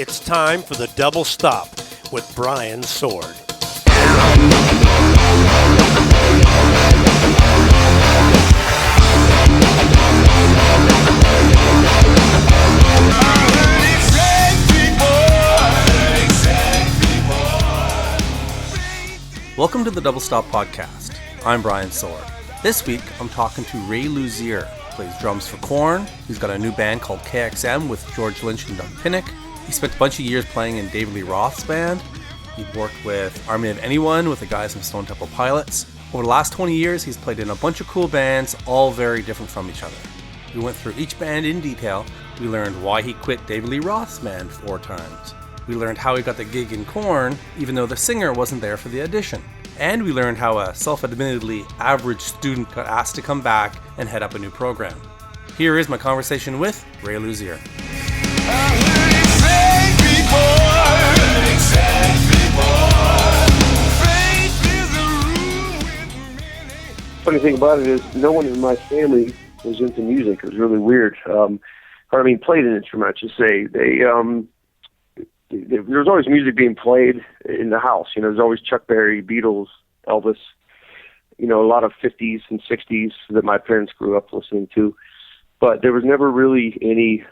It's time for the Double Stop with Brian Sword. Welcome to the Double Stop podcast. I'm Brian Sword. This week, I'm talking to Ray Luzier. Plays drums for KoRn. He's got a new band called KXM with George Lynch and Doug Pinnick. He spent a bunch of years playing in David Lee Roth's band. He worked with Army of Anyone with the guys from Stone Temple Pilots. Over the last 20 years, he's played in a bunch of cool bands, all very different from each other. We went through each band in detail. We learned why he quit David Lee Roth's band 4 times. We learned how he got the gig in KoRn, even though the singer wasn't there for the audition. And we learned how a self-admittedly average student got asked to come back and head up a new program. Here is my conversation with Ray Luzier. Funny thing about it is no one in my family was into music. It was really weird. Played an instrument, I should say. There was always music being played in the house. You know, there's always Chuck Berry, Beatles, Elvis, a lot of 50s and 60s that my parents grew up listening to. But there was never really any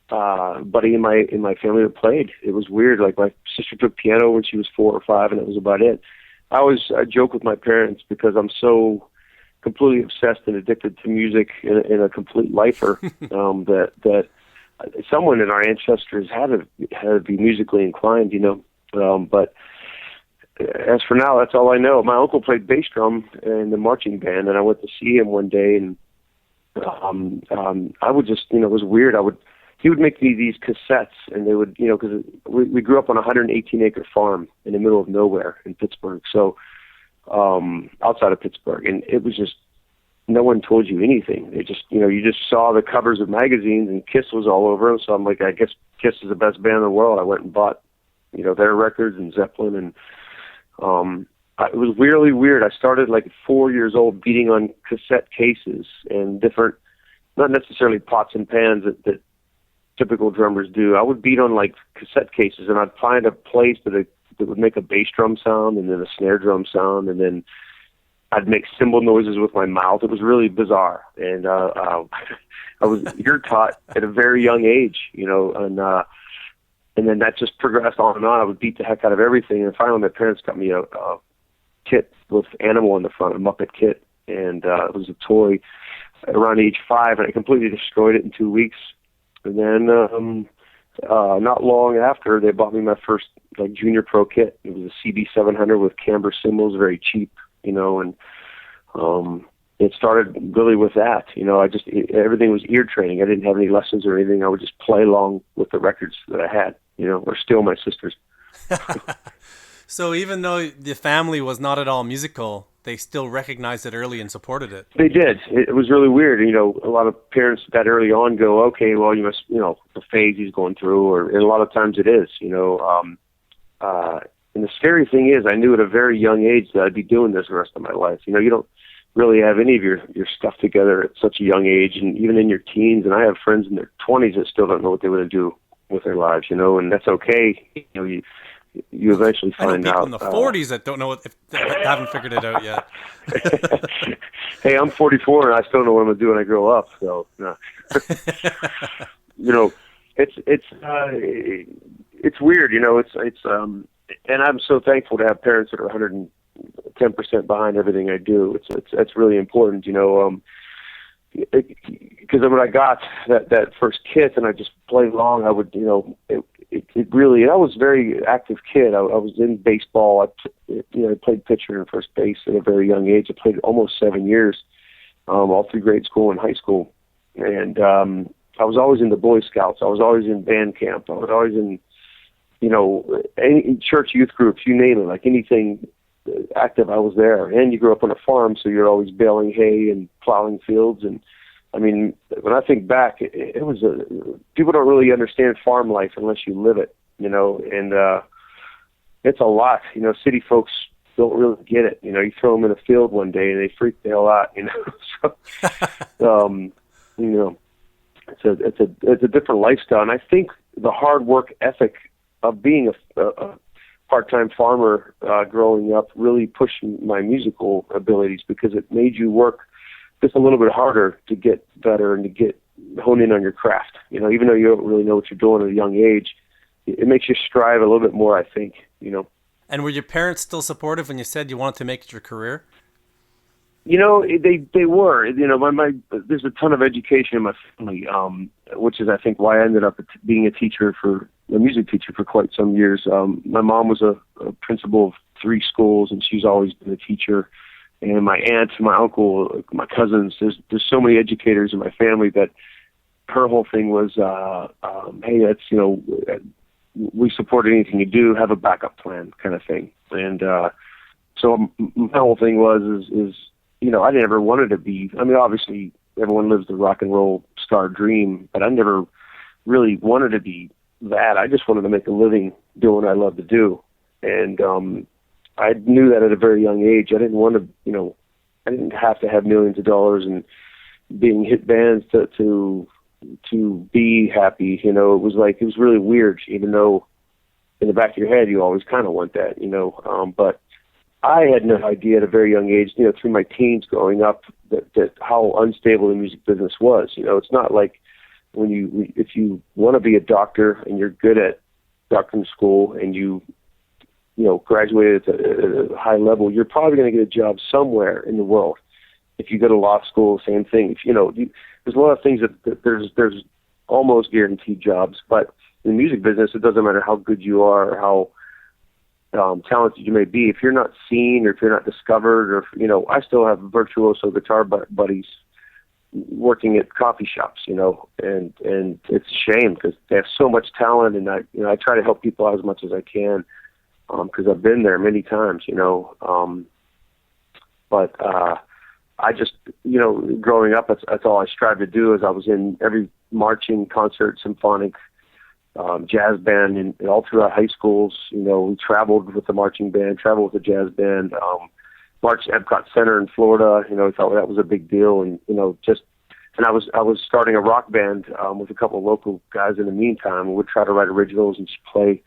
buddy in my family that played. It was weird. Like, my sister took piano when she was 4 or 5, and that was about it. I joke with my parents because I'm so completely obsessed and addicted to music and a complete lifer that someone in our ancestors had to be musically inclined, but as for now, that's all I know. My uncle played bass drum in the marching band, and I went to see him one day, and I would just, it was weird. He would make me these cassettes, and they would, because we grew up on a 118-acre farm in the middle of nowhere in Pittsburgh, so outside of Pittsburgh, and it was just, no one told you anything. They just, you just saw the covers of magazines, and Kiss was all over them. So I'm like, I guess Kiss is the best band in the world. I went and bought, their records and Zeppelin, and it was really weird. I started like 4 years old beating on cassette cases and different, not necessarily pots and pans that typical drummers do. I would beat on like cassette cases, and I'd find a place that would make a bass drum sound, and then a snare drum sound, and then I'd make cymbal noises with my mouth. It was really bizarre, and I was ear taught at a very young age, and then that just progressed on and on. I would beat the heck out of everything, and finally my parents got me a kit with Animal on the front, a Muppet kit, and it was a toy around age 5, and I completely destroyed it in 2 weeks. And then not long after, they bought me my first junior pro kit. It was a CB700 with camber cymbals, very cheap. And it started really with that. Everything was ear training. I didn't have any lessons or anything. I would just play along with the records that I had, or steal my sister's. So even though the family was not at all musical, they still recognized it early and supported it. They did. It was really weird. A lot of parents that early on go, okay, well, you must, the phase he's going through, and a lot of times it is, and the scary thing is, I knew at a very young age that I'd be doing this the rest of my life. You don't really have any of your stuff together at such a young age, and even in your teens. And I have friends in their 20s that still don't know what they want to do with their lives, and that's okay. You eventually find out. I know people in the 40s that don't know if they haven't figured it out yet. Hey, I'm 44 and I still know what I'm going to do when I grow up. So, no. It's weird. And I'm so thankful to have parents that are 110% behind everything I do. It's really important, because when I got that first kit and I just played along, I would, it really, I was a very active kid. I was in baseball. I played pitcher and first base at a very young age. I played almost 7 years, all through grade school and high school. And I was always in the Boy Scouts. I was always in band camp. I was always in, any church youth groups, you name it, like anything active, I was there. And you grew up on a farm, so you're always baling hay and plowing fields. And when I think back, it was people don't really understand farm life unless you live it, and it's a lot. City folks don't really get it. You throw them in a field one day and they freak the hell out, So, it's a different lifestyle. And I think the hard work ethic of being a part-time farmer growing up really pushed my musical abilities, because it made you work just a little bit harder to get better and to hone in on your craft. You know, even though you don't really know what you're doing at a young age, it makes you strive a little bit more, I think, you know. And were your parents still supportive when you said you wanted to make it your career? You know, they were. You know, there's a ton of education in my family, which is, I think, why I ended up being a music teacher for quite some years. My mom was a principal of 3 schools, and she's always been a teacher. And my aunt, my uncle, my cousins, there's so many educators in my family that her whole thing was, hey, that's, you know, we support anything you do, have a backup plan kind of thing. And so my whole thing is you know, I never wanted to be, I mean, obviously everyone lives the rock and roll star dream, but I never really wanted to be that. I just wanted to make a living doing what I love to do. And I knew that at a very young age. I didn't want to, you know, I didn't have to have millions of dollars and being hit bands to be happy. You know, it was really weird, even though in the back of your head you always kind of want that, you know. But I had no idea at a very young age, you know, through my teens growing up, that how unstable the music business was. You know, it's not like if you want to be a doctor and you're good at doctoring school and you know, graduated at a high level, you're probably going to get a job somewhere in the world. If you go to law school, same thing. If you know, there's a lot of things that there's almost guaranteed jobs, but in the music business, it doesn't matter how good you are or how talented you may be. If you're not seen, or if you're not discovered, or you know, I still have virtuoso guitar buddies working at coffee shops, you know, and it's a shame because they have so much talent, and I try to help people out as much as I can, because I've been there many times, you know. But I just, you know, growing up, that's all I strived to do. Is I was in every marching, concert, symphonic, jazz band, and all throughout high schools. You know, we traveled with the marching band, traveled with the jazz band, marched at Epcot Center in Florida. You know, I thought that was a big deal, and you know, and I was starting a rock band with a couple of local guys in the meantime. We would try to write originals and just play,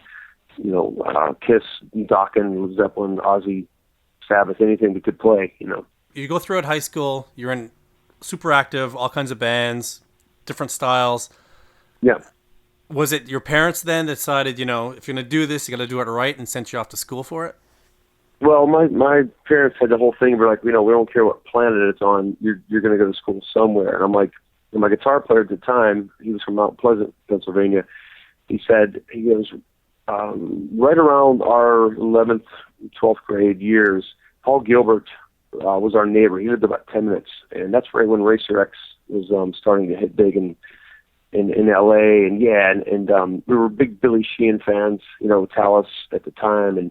you know, Kiss, Dokken, Led Zeppelin, Ozzy, Sabbath, anything we could play, you know. You go throughout high school, you're in super active, all kinds of bands, different styles. Yeah. Was it your parents then that decided, you know, if you're going to do this, you got to do it right, and sent you off to school for it? Well, my parents had the whole thing where, like, you know, we don't care what planet it's on, you're going to go to school somewhere. And I'm like, and my guitar player at the time, he was from Mount Pleasant, Pennsylvania, he goes, right around our 11th, 12th grade years, Paul Gilbert was our neighbor. He lived about 10 minutes, and that's right when Racer X was starting to hit big in L.A. And yeah, and we were big Billy Sheehan fans, you know, Talus at the time, and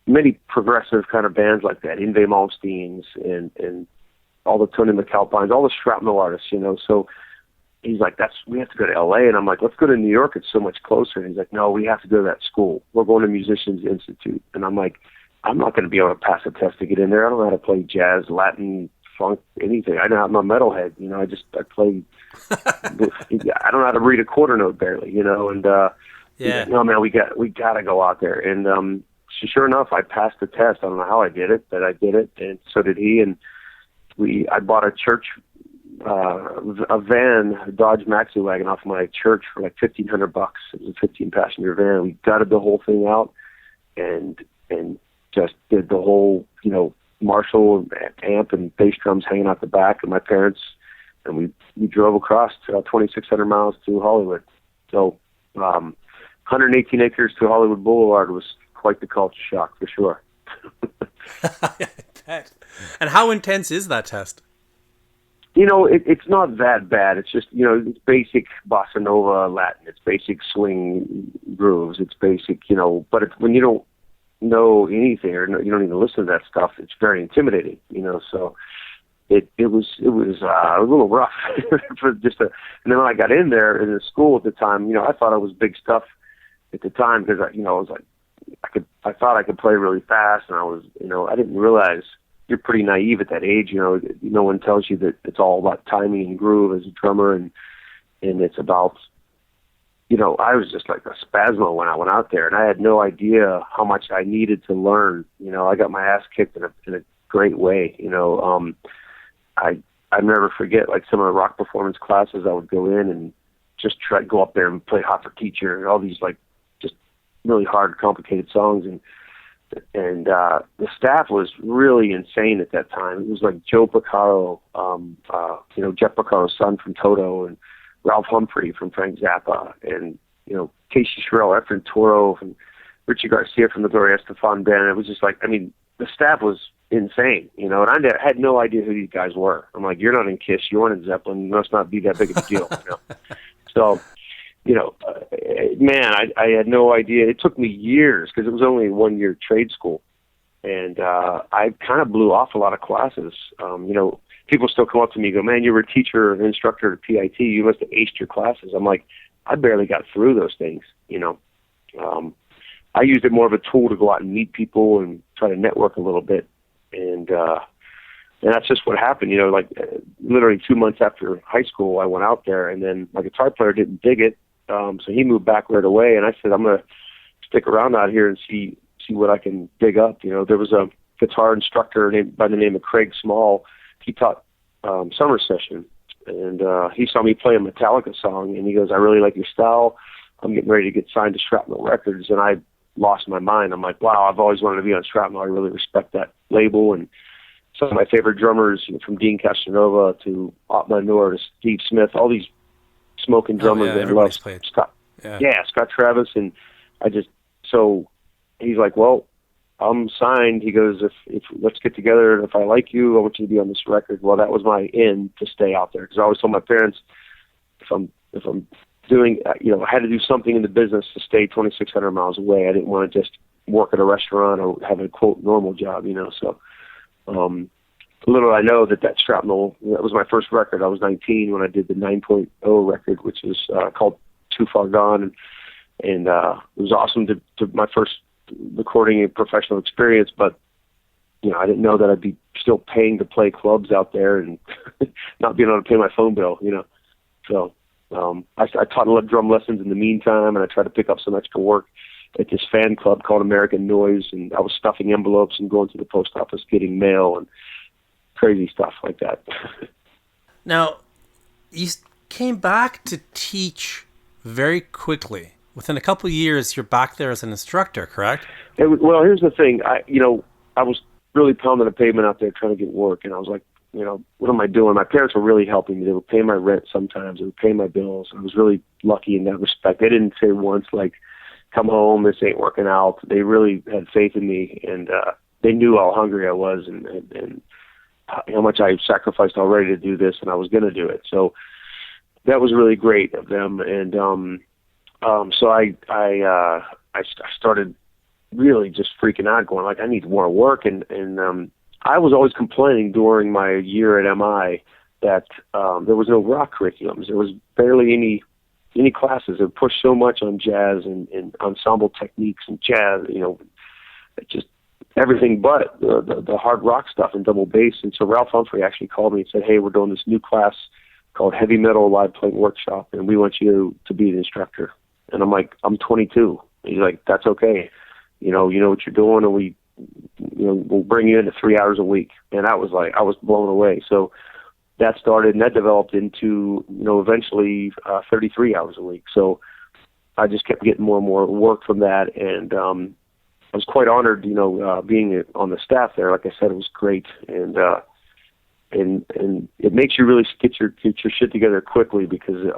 many progressive kind of bands like that, Yngwie Malmsteens and all the Tony McAlpines, all the shrapnel artists, you know. So he's like, we have to go to L.A. And I'm like, let's go to New York. It's so much closer. And he's like, no, we have to go to that school. We're going to Musicians Institute. And I'm like, I'm not going to be able to pass a test to get in there. I don't know how to play jazz, Latin, funk, anything. I'm a metalhead, you know. I play. I don't know how to read a quarter note barely, you know. And yeah, no, man, we got to go out there. And sure enough, I passed the test. I don't know how I did it, but I did it, and so did he. And I bought a church, a van, a Dodge Maxi wagon off my church for like $1,500. It was a 15-passenger van. We gutted the whole thing out, and just did the whole, you know, Marshall amp and bass drums hanging out the back of my parents, and we drove across 2,600 miles to Hollywood. So 118 acres to Hollywood Boulevard was quite the culture shock, for sure. I bet. And how intense is that test? You know, it's not that bad. It's just, you know, it's basic bossa nova Latin. It's basic swing grooves. It's basic, you know, but when you don't know anything, or you don't even listen to that stuff, it's very intimidating, you know. So it was a little rough for and then when I got in there in the school at the time, you know, I thought it was big stuff at the time, because I was like, I thought I could play really fast, and I was, you know, I didn't realize you're pretty naive at that age, you know. No one tells you that it's all about timing and groove as a drummer, and it's about I was just like a spasmo when I went out there, and I had no idea how much I needed to learn. I got my ass kicked in a great way. I never forget like some of the rock performance classes I would go in and just try to go up there and play Hot for Teacher and all these like just really hard, complicated songs, and the staff was really insane at that time. It was like Joe Porcaro, Jeff Porcaro's son from Toto, and Ralph Humphrey from Frank Zappa, and Casey Sherrill, Efren Toro, and Richie Garcia from the Gloria Estefan band. It was just like, the staff was insane, and I had no idea who these guys were. I'm like, you're not in Kiss, you're in Zeppelin, you must not be that big of a deal. So, man, I had no idea. It took me years because it was only a 1-year trade school, and I kind of blew off a lot of classes. People still come up to me and go, man, you were a teacher or an instructor at PIT. You must have aced your classes. I'm like, I barely got through those things, I used it more of a tool to go out and meet people and try to network a little bit. And that's just what happened. Literally 2 months after high school, I went out there, and then my guitar player didn't dig it. So he moved back right away, and I said, I'm going to stick around out here and see what I can dig up. There was a guitar instructor by the name of Craig Small. He taught summer session, and he saw me play a Metallica song, and he goes, I really like your style. I'm getting ready to get signed to Shrapnel Records, and I lost my mind. I'm like, wow, I've always wanted to be on Shrapnel. I really respect that label, and some of my favorite drummers, from Dean Castanova to Ott Manor to Steve Smith, all these smoking drummers that I love. Scott, Scott Travis, and so he's like, well, I'm signed. He goes, if let's get together, and if I like you, I want you to be on this record. Well, that was my in to stay out there, because I always told my parents, if I'm doing, I had to do something in the business to stay 2,600 miles away. I didn't want to just work at a restaurant or have a quote normal job, So, little I know that Shrapnel, that was my first record. I was 19 when I did the 9.0 record, which was called Too Far Gone, and it was awesome to my first recording a professional experience, but I didn't know that I'd be still paying to play clubs out there and not being able to pay my phone bill, So I taught a lot of drum lessons in the meantime, and I tried to pick up some extra work at this fan club called American Noise, and I was stuffing envelopes and going to the post office getting mail and crazy stuff like that. Now, you came back to teach very quickly. Within a couple of years, you're back there as an instructor, correct? Well, here's the thing. I was really pounding the pavement out there trying to get work, and I was like, what am I doing? My parents were really helping me. They would pay my rent sometimes. They would pay my bills. I was really lucky in that respect. They didn't say once, like, come home, this ain't working out. They really had faith in me, and they knew how hungry I was and how much I sacrificed already to do this, and I was going to do it. So that was really great of them. And so I started really just freaking out, going like, I need more work. And I was always complaining during my year at MI that there was no rock curriculums. There was barely any classes. They pushed so much on jazz and ensemble techniques and jazz, just everything but the hard rock stuff and double bass. And so Ralph Humphrey actually called me and said, hey, we're doing this new class called Heavy Metal Live Playing Workshop, and we want you to be the instructor. And I'm like, I'm 22. He's like, that's okay. You know what you're doing, and we'll bring you in to 3 hours a week. And I was blown away. So that started, and that developed into, eventually 33 hours a week. So I just kept getting more and more work from that. And I was quite honored, being on the staff there. Like I said, it was great. And it makes you really get your shit together quickly, because,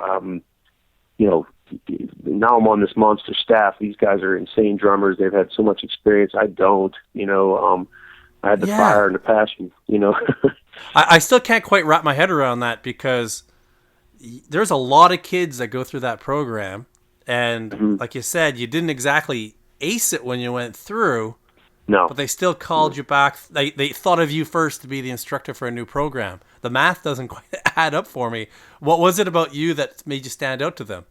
now I'm on this monster staff. These guys are insane drummers. They've had so much experience. I don't, I had the fire and the passion, I still can't quite wrap my head around that, because there's a lot of kids that go through that program. And like you said, you didn't exactly ace it when you went through. No. But they still called you back. They thought of you first to be the instructor for a new program. The math doesn't quite add up for me. What was it about you that made you stand out to them?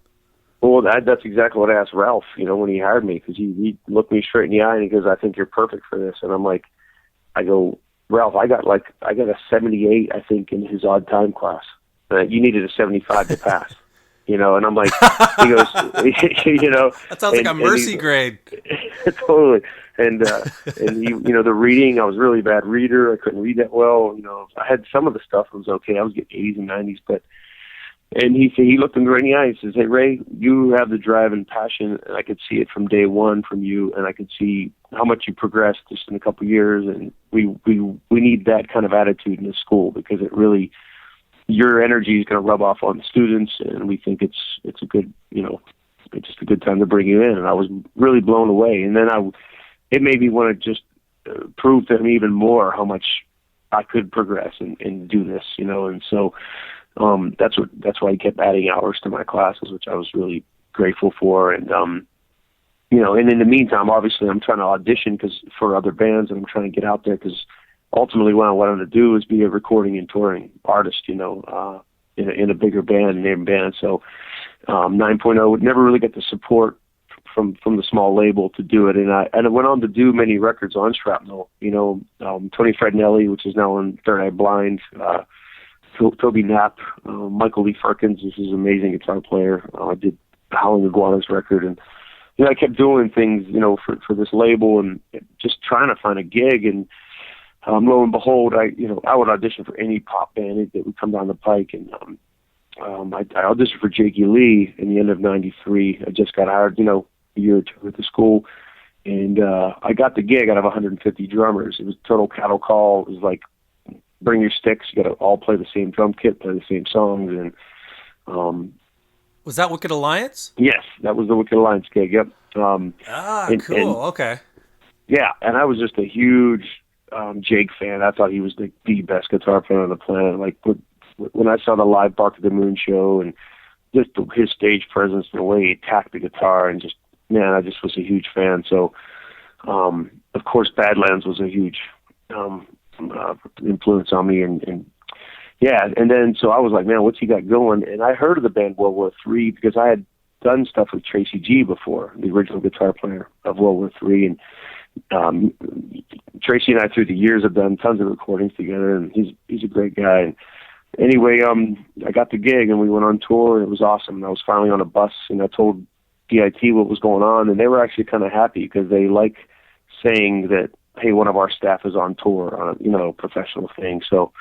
Well, that's exactly what I asked Ralph, when he hired me, because he looked me straight in the eye and he goes, I think you're perfect for this. And I'm like, Ralph, I got a 78, I think, in his odd time class. You needed a 75 to pass. And I'm like, he goes, That sounds like a mercy grade. Totally. And he, the reading, I was a really bad reader. I couldn't read that well. I had some of the stuff that was okay. I was getting 80s and 90s, and he looked me right in the eye and says, "Hey, Ray, you have the drive and passion, and I could see it from day one from you, and I could see how much you progressed just in a couple of years, and we need that kind of attitude in the school, because it really, your energy is going to rub off on the students, and we think it's a good, it's just a good time to bring you in." And I was really blown away. And then it made me want to just prove to him even more how much I could progress and do this, and so that's why he kept adding hours to my classes, which I was really grateful for. And and in the meantime, obviously, I'm trying to audition for other bands, and I'm trying to get out there, because ultimately what I wanted to do is be a recording and touring artist, in a bigger name band. So 9.0 would never really get the support from the small label to do it, and I went on to do many records on Shrapnel. Tony Frednelli, which is now on Third Eye Blind, Toby Knapp, Michael Lee Firkins. This is an amazing guitar player. I did the Howling Iguanas record, and I kept doing things, for this label, and just trying to find a gig. And lo and behold, I would audition for any pop band that would come down the pike. And I auditioned for Jakey Lee in the end of '93. I just got hired, a year or two at the school, and I got the gig out of 150 drummers. It was total cattle call. It was like, bring your sticks. You got to all play the same drum kit, play the same songs. And was that Wicked Alliance? Yes, that was the Wicked Alliance gig. Yep. Cool. Okay. Yeah, and I was just a huge Jake fan. I thought he was the best guitar player on the planet. Like when I saw the live Bark of the Moon show, and just his stage presence and the way he attacked the guitar, and just, man, I just was a huge fan. So, of course, Badlands was a huge influence on me, and then so I was like, man, what's he got going? And I heard of the band World War III because I had done stuff with Tracy G before, the original guitar player of World War III, and Tracy and I through the years have done tons of recordings together, and he's a great guy. And anyway, I got the gig, and we went on tour, and it was awesome. And I was finally on a bus, and I told DIT what was going on, and they were actually kind of happy, because they like saying that, hey, one of our staff is on tour on a professional thing. So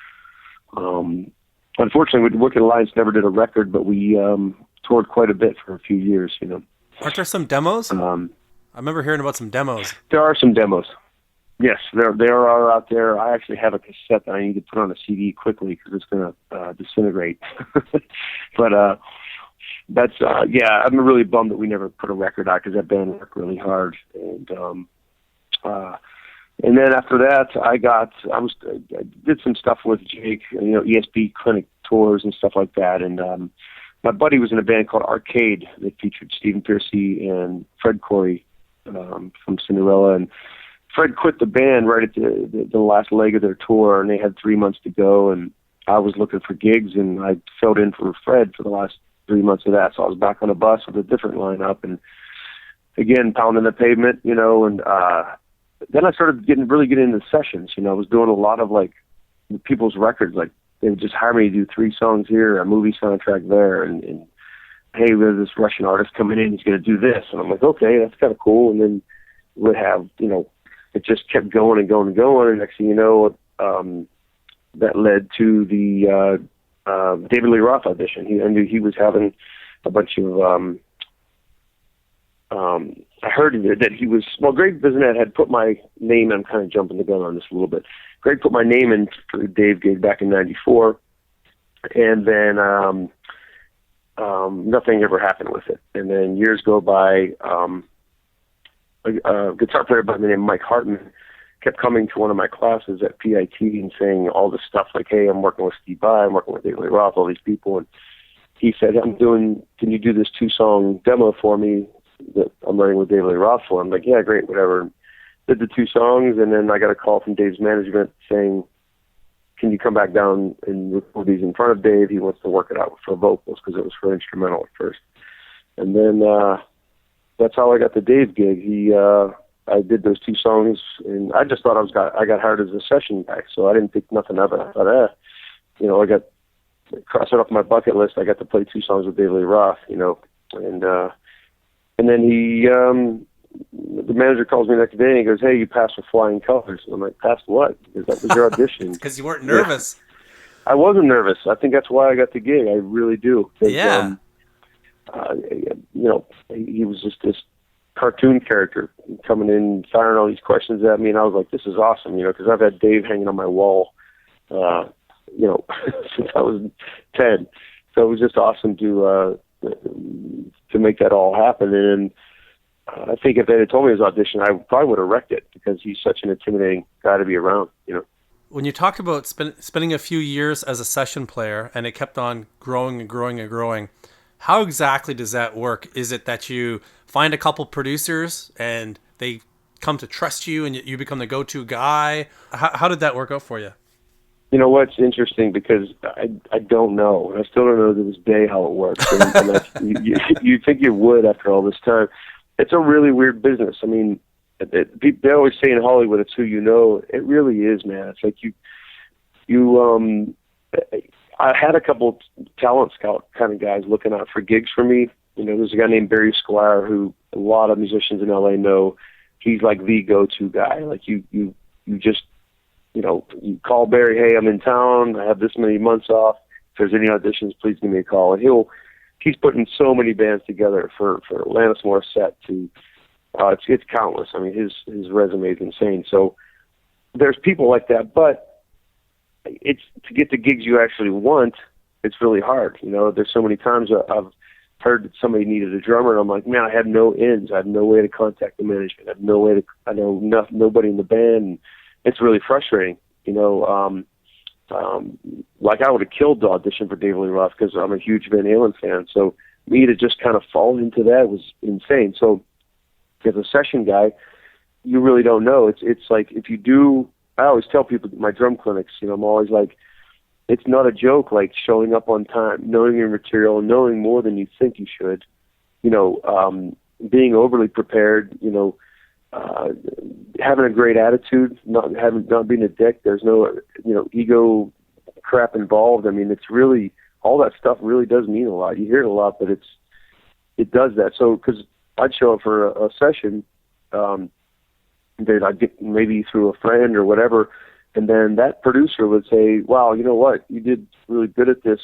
unfortunately, Wicked Alliance never did a record, but we toured quite a bit for a few years. Aren't there some demos? I remember hearing about some demos. There are some demos. Yes, there are out there. I actually have a cassette that I need to put on a CD quickly, because it's going to disintegrate. But that's I'm really bummed that we never put a record out, because that band worked really hard. And then after that, I did some stuff with Jake, ESP clinic tours and stuff like that. And my buddy was in a band called Arcade that featured Stephen Pearcy and Fred Corey from Cinderella. And Fred quit the band right at the last leg of their tour, and they had 3 months to go. And I was looking for gigs, and I filled in for Fred for the last 3 months of that. So I was back on a bus with a different lineup, and again, pounding the pavement, and then I started getting into sessions. I was doing a lot of like people's records. Like they would just hire me to do 3 songs here, a movie soundtrack there, and hey, there's this Russian artist coming in. He's going to do this, and I'm like, okay, that's kind of cool. And then we'd have, it just kept going and going and going. And next thing you know, that led to the David Lee Roth audition. I knew he was having a bunch of. I heard that he was, Greg Bisonet had put my name, I'm kind of jumping the gun on this a little bit. Greg put my name in for the Dave gig back in '94, and then nothing ever happened with it. And then years go by, a guitar player by the name of Mike Hartman kept coming to one of my classes at PIT and saying all this stuff like, hey, I'm working with Steve Vai, I'm working with David Lee Roth, all these people. And he said, can you do this 2-song demo for me that I'm writing with David Lee Roth for? I'm like, yeah, great, whatever. Did the 2 songs, and then I got a call from Dave's management saying, can you come back down and record these in front of Dave? He wants to work it out for vocals, because it was for instrumental at first. And then that's how I got the Dave gig. I did those 2 songs, and I just thought I got hired as a session guy, so I didn't think nothing of it. I thought, I got cross it off my bucket list. I got to play 2 songs with David Lee Roth, and then the manager calls me the next day and he goes, "Hey, you passed with flying colors." I'm like, "Passed what?" Because that was your audition. Because you weren't nervous. Yeah. I wasn't nervous. I think that's why I got the gig. I really do. Yeah. He was just this cartoon character coming in, firing all these questions at me, and I was like, "This is awesome," because I've had Dave hanging on my wall, since I was 10. So it was just awesome to make that all happen. And I think if they had told me his audition, I probably would have wrecked it because he's such an intimidating guy to be around. When you talk about spending a few years as a session player and it kept on growing and growing and growing, how exactly does that work? Is it that you find a couple producers and they come to trust you and you become the go-to guy? How did that work out for you? You know what's interesting, because I don't know. I still don't know to this day how it works. And you think you would after all this time. It's a really weird business. I mean, they always say in Hollywood, it's who you know. It really is, man. It's like I had a couple talent scout kind of guys looking out for gigs for me. There's a guy named Barry Squire who a lot of musicians in LA know. He's like the go-to guy. Like you just, you call Barry, "Hey, I'm in town. I have this many months off. If there's any auditions, please give me a call." And he's putting so many bands together for Alanis Morissette to, it's countless. I mean, his resume is insane. So there's people like that, but it's to get the gigs you actually want. It's really hard. There's so many times I've heard that somebody needed a drummer, and I'm like, man, I have no ends. I have no way to contact the management. I know nobody in the band. And it's really frustrating. Like I would have killed to audition for David Lee Roth because I'm a huge Van Halen fan. So me to just kind of fall into that was insane. So as a session guy, you really don't know. It's like if you do, I always tell people at my drum clinics, I'm always like, it's not a joke, like showing up on time, knowing your material, knowing more than you think you should, being overly prepared, having a great attitude, not being a dick. There's no, ego crap involved. I mean, it's really, all that stuff really does mean a lot. You hear it a lot, but it does that. So, because I'd show up for a session, that I'd get maybe through a friend or whatever, and then that producer would say, "Wow, you know what? You did really good at this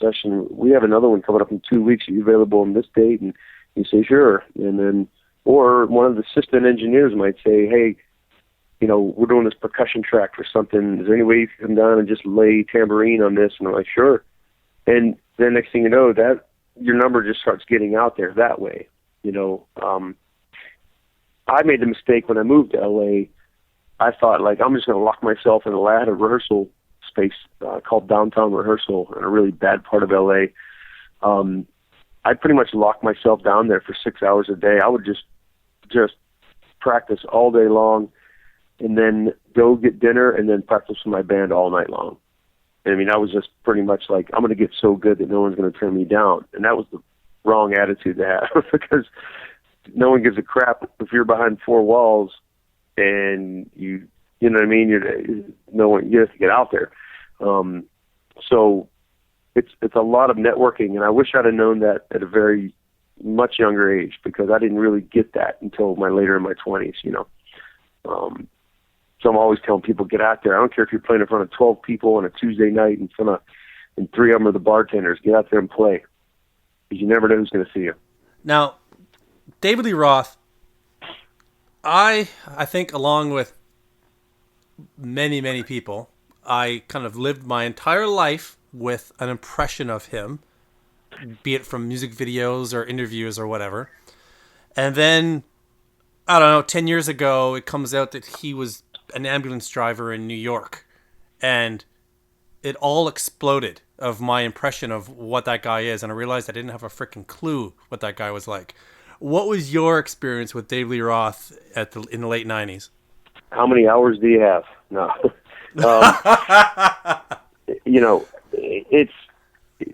session. We have another one coming up in 2 weeks. Are you available on this date?" And you say, "Sure." And then, or one of the assistant engineers might say, "Hey, we're doing this percussion track for something. Is there any way you can come down and just lay tambourine on this?" And I'm like, "Sure." And then next thing you know, that your number just starts getting out there that way. I made the mistake when I moved to LA. I thought, like, I'm just going to lock myself in a rehearsal space called Downtown Rehearsal in a really bad part of LA. I pretty much locked myself down there for 6 hours a day. I would just practice all day long and then go get dinner and then practice with my band all night long. And I mean, I was just pretty much like, I'm going to get so good that no one's going to turn me down. And that was the wrong attitude to have because no one gives a crap if you're behind 4 walls and you know what I mean? You have to get out there. So it's a lot of networking, and I wish I'd have known that at a very much younger age because I didn't really get that until later in my 20s, So I'm always telling people, get out there. I don't care if you're playing in front of 12 people on a Tuesday night and 3 of them are the bartenders. Get out there and play because you never know who's going to see you. Now, David Lee Roth, I think along with many, many people, I kind of lived my entire life with an impression of him, be it from music videos or interviews or whatever. And then, I don't know, 10 years ago, it comes out that he was an ambulance driver in New York. And it all exploded of my impression of what that guy is. And I realized I didn't have a freaking clue what that guy was like. What was your experience with David Lee Roth in the late 90s? How many hours do you have? No.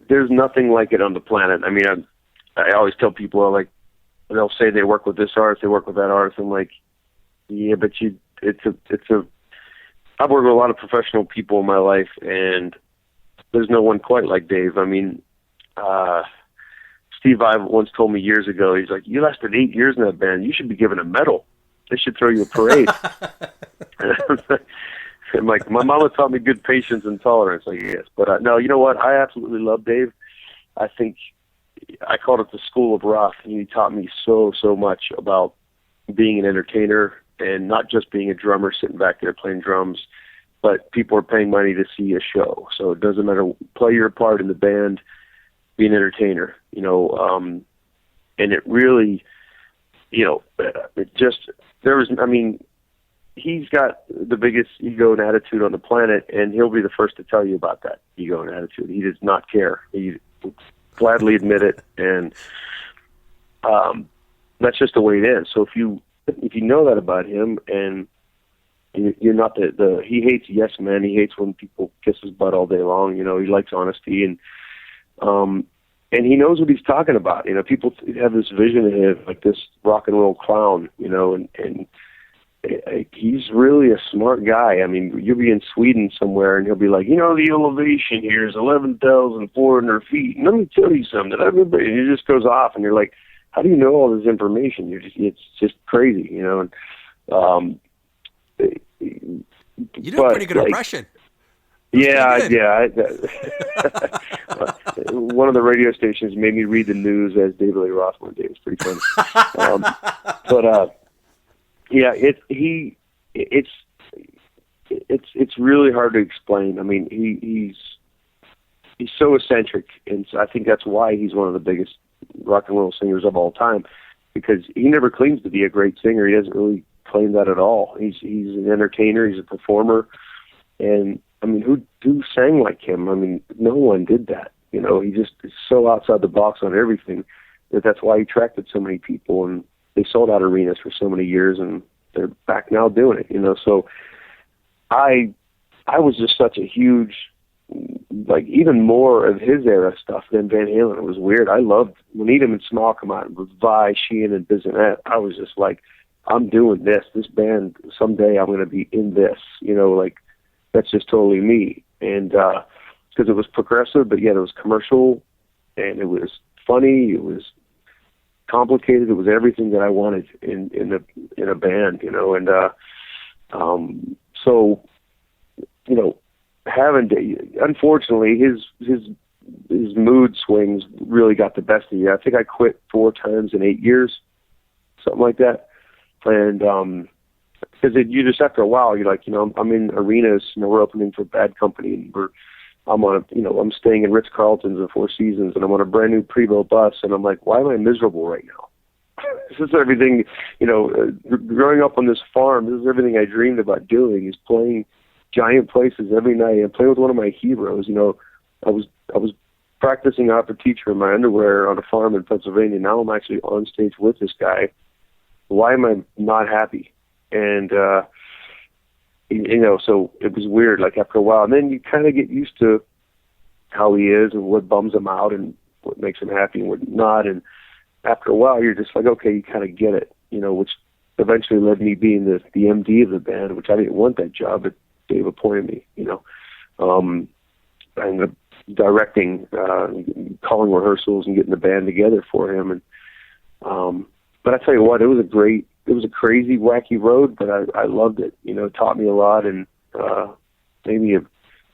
There's nothing like it on the planet. I mean, I always tell people, like, they'll say they work with this artist, they work with that artist. I'm like, yeah, but I've worked with a lot of professional people in my life, and there's no one quite like Dave. I mean, Steve Vai once told me years ago, he's like, you lasted 8 years in that band. You should be given a medal. They should throw you a parade. And like, my mama taught me good patience and tolerance. Like, yes. But no, you know what? I absolutely love Dave. I think I called it the School of Roth, and he taught me so much about being an entertainer and not just being a drummer sitting back there playing drums, but people are paying money to see a show. So it doesn't matter, play your part in the band, be an entertainer, you know. And it really, you know, it just, there was, I mean, he's got the biggest ego and attitude on the planet, and he'll be the first to tell you about that ego and attitude. He does not care. He will gladly admit it, and that's just the way it is. So if you know that about him, and you're not he hates yes men. He hates when people kiss his butt all day long. You know, he likes honesty, and he knows what he's talking about. You know, people have this vision of him like this rock and roll clown, you know, and he's really a smart guy. I mean, you'll be in Sweden somewhere, and he'll be like, you know, the elevation here is 11,400 feet. And let me tell you something. Everybody, and he just goes off, and you're like, how do you know all this information? It's just crazy, you know. And you do a pretty good impression. Yeah. One of the radio stations made me read the news as David Lee Roth one day. It was pretty funny. Yeah, it's really hard to explain. I mean, he's so eccentric, and I think that's why he's one of the biggest rock and roll singers of all time, because he never claims to be a great singer. He doesn't really claim that at all. He's an entertainer. He's a performer, and I mean, who sang like him? I mean, no one did that. You know, he just is so outside the box on everything that's why he attracted so many people, and they sold out arenas for so many years, and they're back now doing it, you know. So I was just such a huge, like, even more of his era stuff than Van Halen. It was weird. I loved when Eat 'Em and Smile come out with Vi, Sheehan, and Bissonette. I was just like, I'm doing this. This band, someday I'm going to be in this, you know, like, that's just totally me. And because it was progressive, but yet it was commercial, and it was funny, it was complicated, it was everything that I wanted in a band, you know. And so, you know, unfortunately his mood swings really got the best of you. I think I quit 4 times in 8 years, something like that. And because you just, after a while, you're like, you know, I'm in arenas, you know, we're opening for Bad Company, and I'm staying in Ritz-Carlton's and Four Seasons, and I'm on a brand new Prevost bus, and I'm like, why am I miserable right now? This is everything, you know, growing up on this farm, this is everything I dreamed about doing, is playing giant places every night and playing with one of my heroes. You know, I was practicing opera teacher in my underwear on a farm in Pennsylvania. Now I'm actually on stage with this guy. Why am I not happy? And, you know, so it was weird, like, after a while. And then you kind of get used to how he is and what bums him out and what makes him happy and what not. And after a while, you're just like, okay, you kind of get it, you know, which eventually led me being the MD of the band, which I didn't want that job, but Dave appointed me, you know. I ended up directing, calling rehearsals and getting the band together for him. And but I tell you what, it was a crazy, wacky road, but I loved it. You know, it taught me a lot and made me a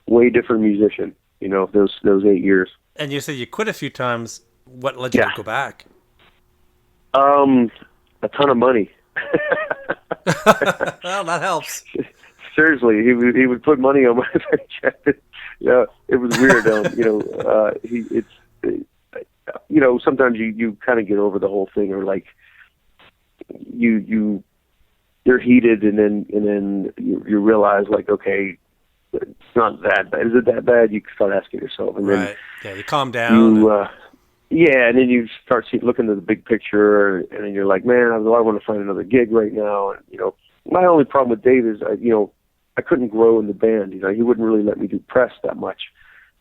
way different musician, you know, those 8 years. And you said you quit a few times. What led you to go back? A ton of money. Well, that helps. Seriously, he would put money on my check. Yeah, it was weird. You know, sometimes you kind of get over the whole thing, or like you're heated, and then you realize, like, okay, it's not that bad. Is it that bad? You start asking yourself, and right. You calm down. And then you start looking at the big picture, and then you're like, man, I want to find another gig right now. And, you know, my only problem with Dave is, I couldn't grow in the band. You know, he wouldn't really let me do press that much.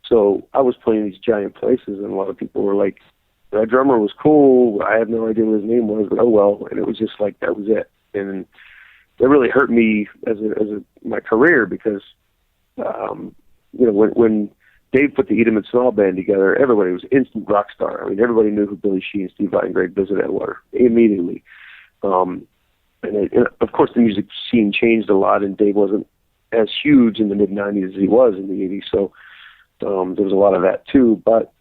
So I was playing these giant places, and a lot of people were like, that drummer was cool. I have no idea what his name was, but oh well. And it was just like, that was it. And that really hurt me as my career, because, you know, when Dave put the Eat 'em and Small band together. Everybody was instant rock star. I mean, everybody knew who Billy Sheehan, Steve Vai, and Greg Bizinet were immediately. And of course, the music scene changed a lot, and Dave wasn't as huge in the mid-'90s as he was in the '80s. So there was a lot of that too. But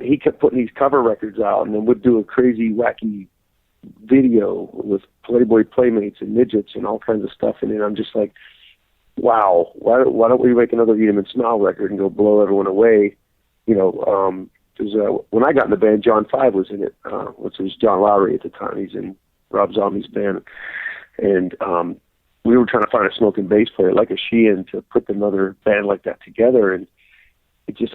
he kept putting these cover records out, and then would do a crazy, wacky video with Playboy Playmates and midgets and all kinds of stuff. And then I'm just like, wow, why don't we make another Eat 'em and Smile record and go blow everyone away? Because when I got in the band, John Five was in it, which was John Lowry at the time. He's in Rob Zombie's band. And we were trying to find a smoking bass player like a Sheehan to put another band like that together. And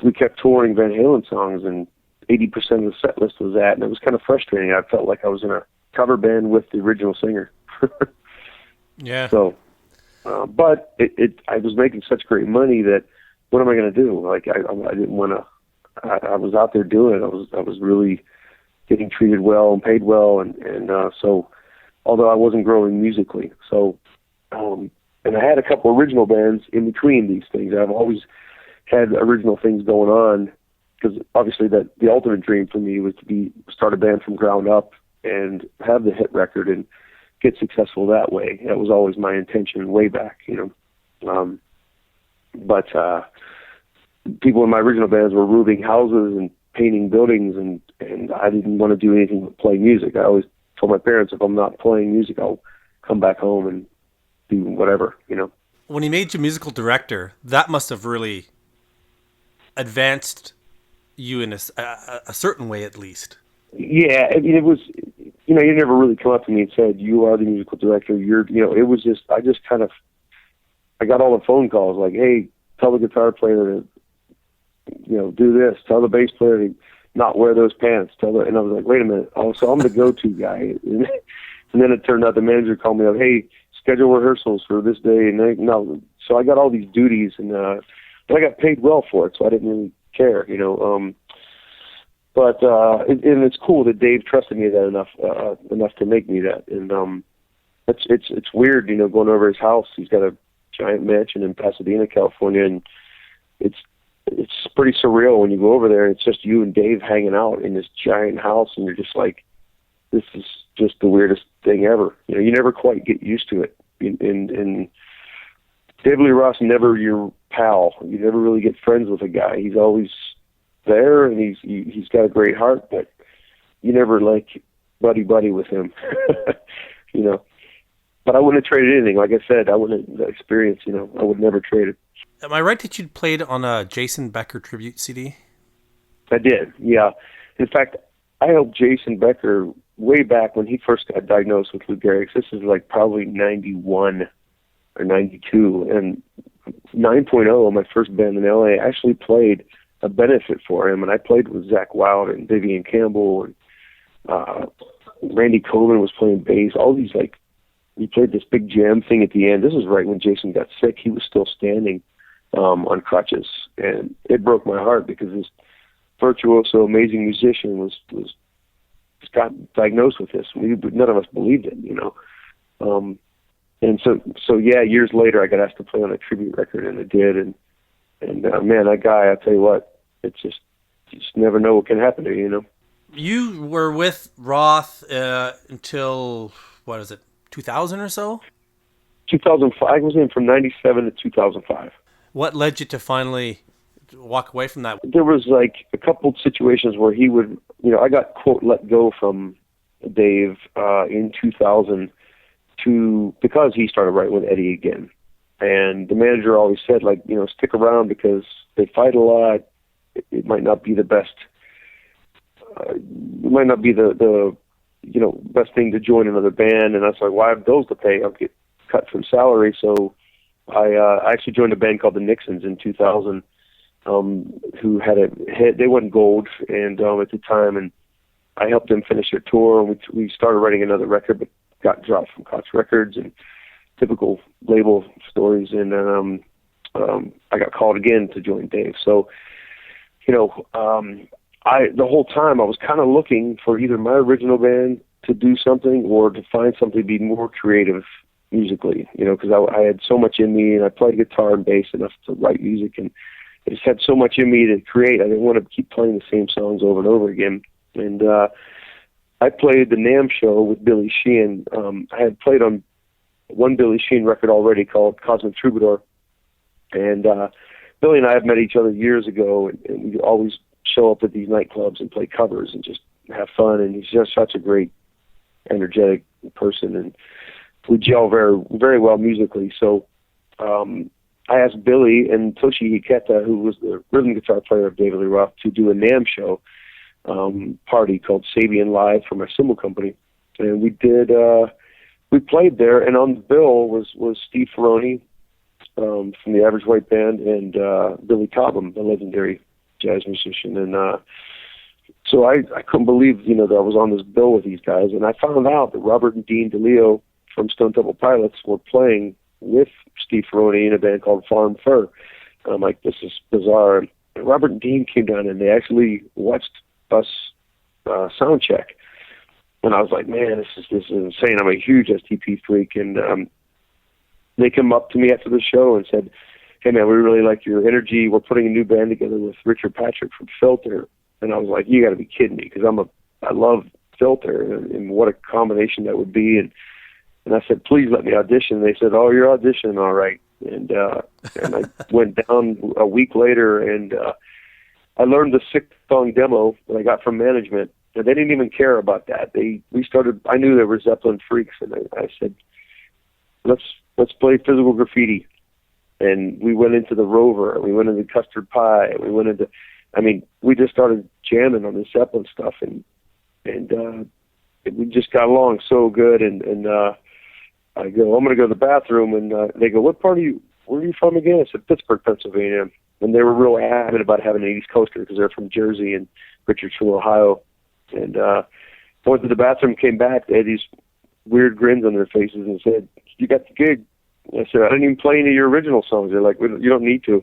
we kept touring Van Halen songs, and 80% of the set list was that. And it was kind of frustrating. I felt like I was in a cover band with the original singer. Yeah. So, but I was making such great money that what am I going to do? Like, I didn't want to, I was out there doing it. I was really getting treated well and paid well. And so, although I wasn't growing musically. So, and I had a couple original bands in between these things. I've always had original things going on, because obviously the ultimate dream for me was to start a band from ground up and have the hit record and get successful that way. That was always my intention way back, But people in my original bands were roofing houses and painting buildings, and I didn't want to do anything but play music. I always told my parents, if I'm not playing music, I'll come back home and do whatever, When he made you musical director, that must have really advanced you in a certain way, at least. Yeah, I mean, it was, you never really come up to me and said, you are the musical director. It was just, I got all the phone calls like, hey, tell the guitar player to, do this. Tell the bass player to not wear those pants. And I was like, wait a minute. Oh, so I'm the go-to guy. And then it turned out the manager called me up, hey, schedule rehearsals for this day. And so I got all these duties, but I got paid well for it, so I didn't really care, But and it's cool that Dave trusted me that enough to make me that. And it's weird, going over his house. He's got a giant mansion in Pasadena, California, and it's pretty surreal when you go over there. It's just you and Dave hanging out in this giant house, and you're just like, this is just the weirdest thing ever. You never quite get used to it. And David Lee Roth's never your pal. You never really get friends with a guy. He's always there, and he's got a great heart, but you never like buddy with him. But I wouldn't have traded anything. Like I said, I wouldn't have experience, I would never trade it. Am I right that you played on a Jason Becker tribute CD? I did, yeah. In fact, I helped Jason Becker way back when he first got diagnosed with Lou Gehrig's. This is like probably 91 or 92. And 9.0, my first band in LA, actually played a benefit for him. And I played with Zach Wilde and Vivian Campbell, and Randy Coleman was playing bass. All these, we played this big jam thing at the end. This was right when Jason got sick. He was still standing on crutches. And it broke my heart, because this virtuoso, amazing musician was got diagnosed with this. None of us believed it, And so yeah, years later, I got asked to play on a tribute record, and I did. And man, that guy, I'll tell you what, it's just, you just never know what can happen to you, You were with Roth until, 2000 or so? 2005. I was in from 97 to 2005. What led you to finally walk away from that? There was a couple situations where he would, I got, quote, let go from Dave in 2000 because he started writing with Eddie again. And the manager always said, stick around, because they fight a lot. It might not be the best. It might not be the best thing to join another band. And I was like, well, I have bills to pay. I'll get cut from salary. So I actually joined a band called the Nixons in 2000, who had a hit. They went gold and at the time, and I helped them finish their tour. And we started writing another record, but got dropped from Koch Records, and typical label stories. And then I got called again to join Dave. So, the whole time I was kind of looking for either my original band to do something, or to find something to be more creative musically, because I had so much in me, and I played guitar and bass enough to write music, and I just had so much in me to create. I didn't want to keep playing the same songs over and over again. And I played the NAMM show with Billy Sheehan. I had played on one Billy Sheehan record already called Cosmic Troubadour. And Billy and I have met each other years ago, and we always show up at these nightclubs and play covers and just have fun. And he's just such a great, energetic person, and we gel very, very well musically. So I asked Billy and Toshi Hiketa, who was the rhythm guitar player of David Lee Roth, to do a NAMM show party called Sabian Live for my cymbal company. And we did, we played there, and on the bill was Steve Ferroni from the Average White Band and Billy Cobham, the legendary jazz musician. And so I couldn't believe, that I was on this bill with these guys. And I found out that Robert and Dean DeLeo from Stone Temple Pilots were playing with Steve Ferroni in a band called Farm Fur. And I'm like, this is bizarre. And Robert and Dean came down, and they actually watched us sound check. And I was like, man, this is insane. I'm a huge STP freak. And they came up to me after the show and said, hey, man, we really like your energy. We're putting a new band together with Richard Patrick from Filter. And I was like, you got to be kidding me, because I love Filter, and what a combination that would be. And I said, please let me audition. They said, oh, you're auditioning, all right. And I went down a week later, and I learned the 6-song demo that I got from management, and they didn't even care about that. I knew they were Zeppelin freaks, and I said, let's play Physical Graffiti. And we went into the Rover, and we went into Custard Pie, and we went into, we just started jamming on the Zeppelin stuff, and we just got along so good. And I go, I'm going to go to the bathroom, and they go, where are you from again? I said, Pittsburgh, Pennsylvania. And they were real adamant about having an East Coaster, because they're from Jersey, and Richard's from Ohio. And I went to the bathroom, came back, they had these weird grins on their faces and said, you got the gig. And I said, I didn't even play any of your original songs. They're like, you don't need to.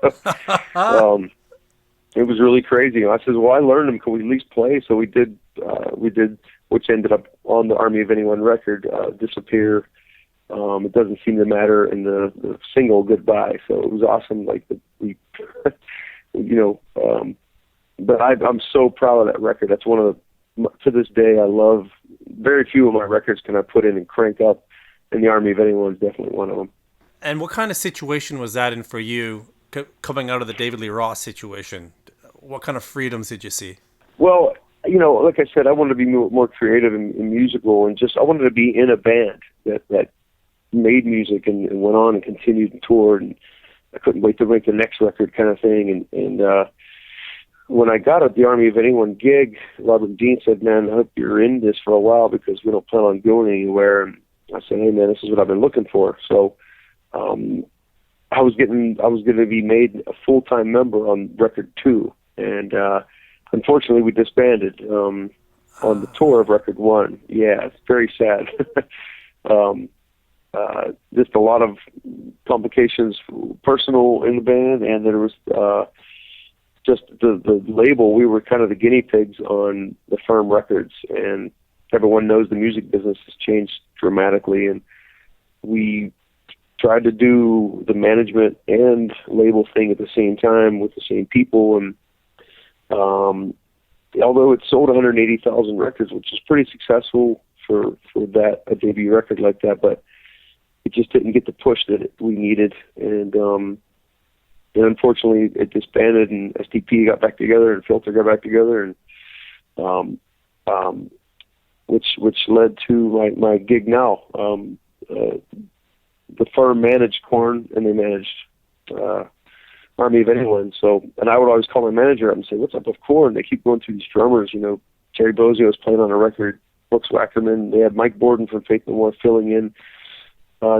So it was really crazy. I said, well, I learned them. Can we at least play? So we did, which ended up on the Army of Anyone record, Disappear. It Doesn't Seem to Matter, and the single Goodbye. So it was awesome. But I'm so proud of that record. That's one of to this day, I love. Very few of my records can I put in and crank up, and the Army of Anyone is definitely one of them. And what kind of situation was that in for you, coming out of the David Lee Roth situation? What kind of freedoms did you see? Well, like I said, I wanted to be more creative and musical, and I wanted to be in a band that made music and went on and continued and toured, and I couldn't wait to make the next record kind of thing. And when I got the Army of Anyone gig, Robert and Dean said, man, I hope you're in this for a while, because we don't plan on going anywhere. And I said, hey, man, this is what I've been looking for. So I was going to be made a full-time member on record 2. And unfortunately, we disbanded on the tour of record 1. Yeah, it's very sad. Just a lot of complications, personal in the band, and there was just the label. We were kind of the guinea pigs on the Firm Records, and everyone knows the music business has changed dramatically, and we tried to do the management and label thing at the same time with the same people, and although it sold 180,000 records, which is pretty successful for a debut record like that, but it just didn't get the push that we needed, and unfortunately it disbanded, and STP got back together, and Filter got back together, and which led to my gig now. The firm managed KoRn, and they managed Army of Anyone. So, and I would always call my manager up and say, "What's up with KoRn? They keep going through these drummers. Terry Bozzio was playing on a record, Brooks Wackerman. They had Mike Borden from Faith No More filling in.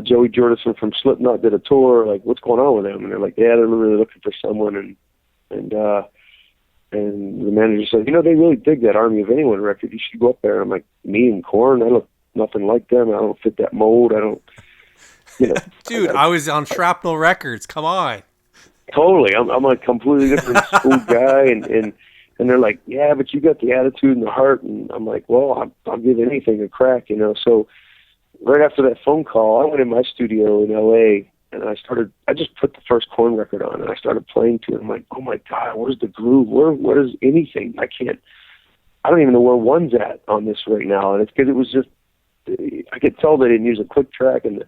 Joey Jordison from Slipknot did a tour. Like, what's going on with them?" And they're like, "Yeah, they're really looking for someone." And the manager said, "They really dig that Army of Anyone record. You should go up there." And I'm like, "Me and KoRn? I look nothing like them. I don't fit that mold. I don't." Dude, I was on Shrapnel Records. Come on. Totally. I'm a completely different school guy, and they're like, "Yeah, but you got the attitude and the heart." And I'm like, "Well, I'll give anything a crack." So right after that phone call, I went in my studio in LA, And I just put the first KoRn record on, and I started playing to it. I'm like, oh my God, where's the groove? What is anything? I don't even know where one's at on this right now. And it's because it was just, I could tell they didn't use a click track, and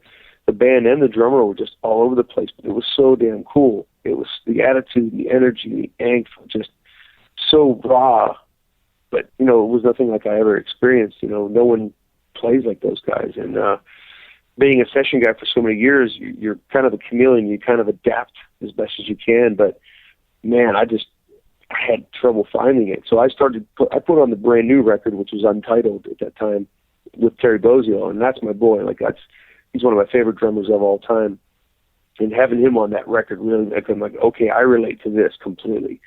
the band and the drummer were just all over the place, but it was so damn cool. It was the attitude, the energy, the angst, just so raw. But, it was nothing like I ever experienced. No one plays like those guys. And being a session guy for so many years, you're kind of a chameleon. You kind of adapt as best as you can. But, man, I had trouble finding it. So I put on the brand new record, which was untitled at that time, with Terry Bozzio, and that's my boy. He's one of my favorite drummers of all time. And having him on that record really, I'm like, okay, I relate to this completely.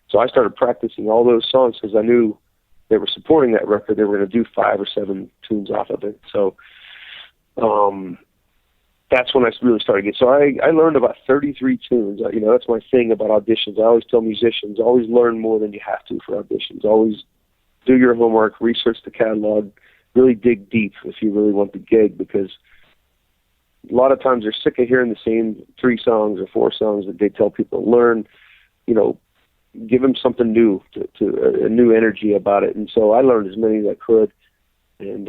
So I started practicing all those songs because I knew they were supporting that record. They were going to do 5 or 7 tunes off of it. So that's when I really started getting. So I learned about 33 tunes. That's my thing about auditions. I always tell musicians, always learn more than you have to for auditions. Always do your homework, research the catalog, really dig deep if you really want the gig, because a lot of times they're sick of hearing the same 3 songs or 4 songs that they tell people to learn. Give them something new, to a new energy about it. And so I learned as many as I could. And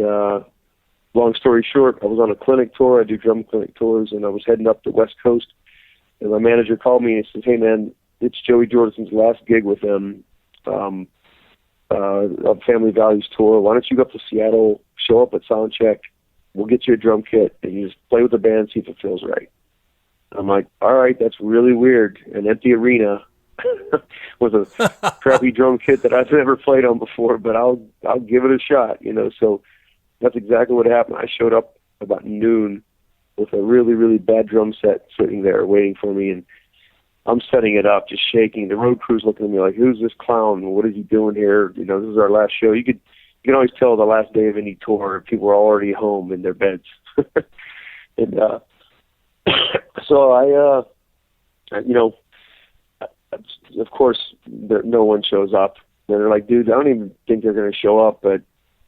long story short, I was on a clinic tour. I do drum clinic tours, and I was heading up the West Coast. And my manager called me and said, "Hey man, it's Joey Jordison's last gig with them, a Family Values tour. Why don't you go up to Seattle, show up at sound check, we'll get you a drum kit, and you just play with the band, see if it feels right." I'm like, all right, that's really weird. An empty arena with a crappy drum kit that I've never played on before, but I'll give it a shot, So that's exactly what happened. I showed up about noon with a really, really bad drum set sitting there waiting for me, and I'm setting it up, just shaking. The road crew's looking at me like, "Who's this clown? What is he doing here? This is our last show." You can always tell the last day of any tour, people are already home in their beds. And so of course, no one shows up. And they're like, "Dude, I don't even think they're going to show up, but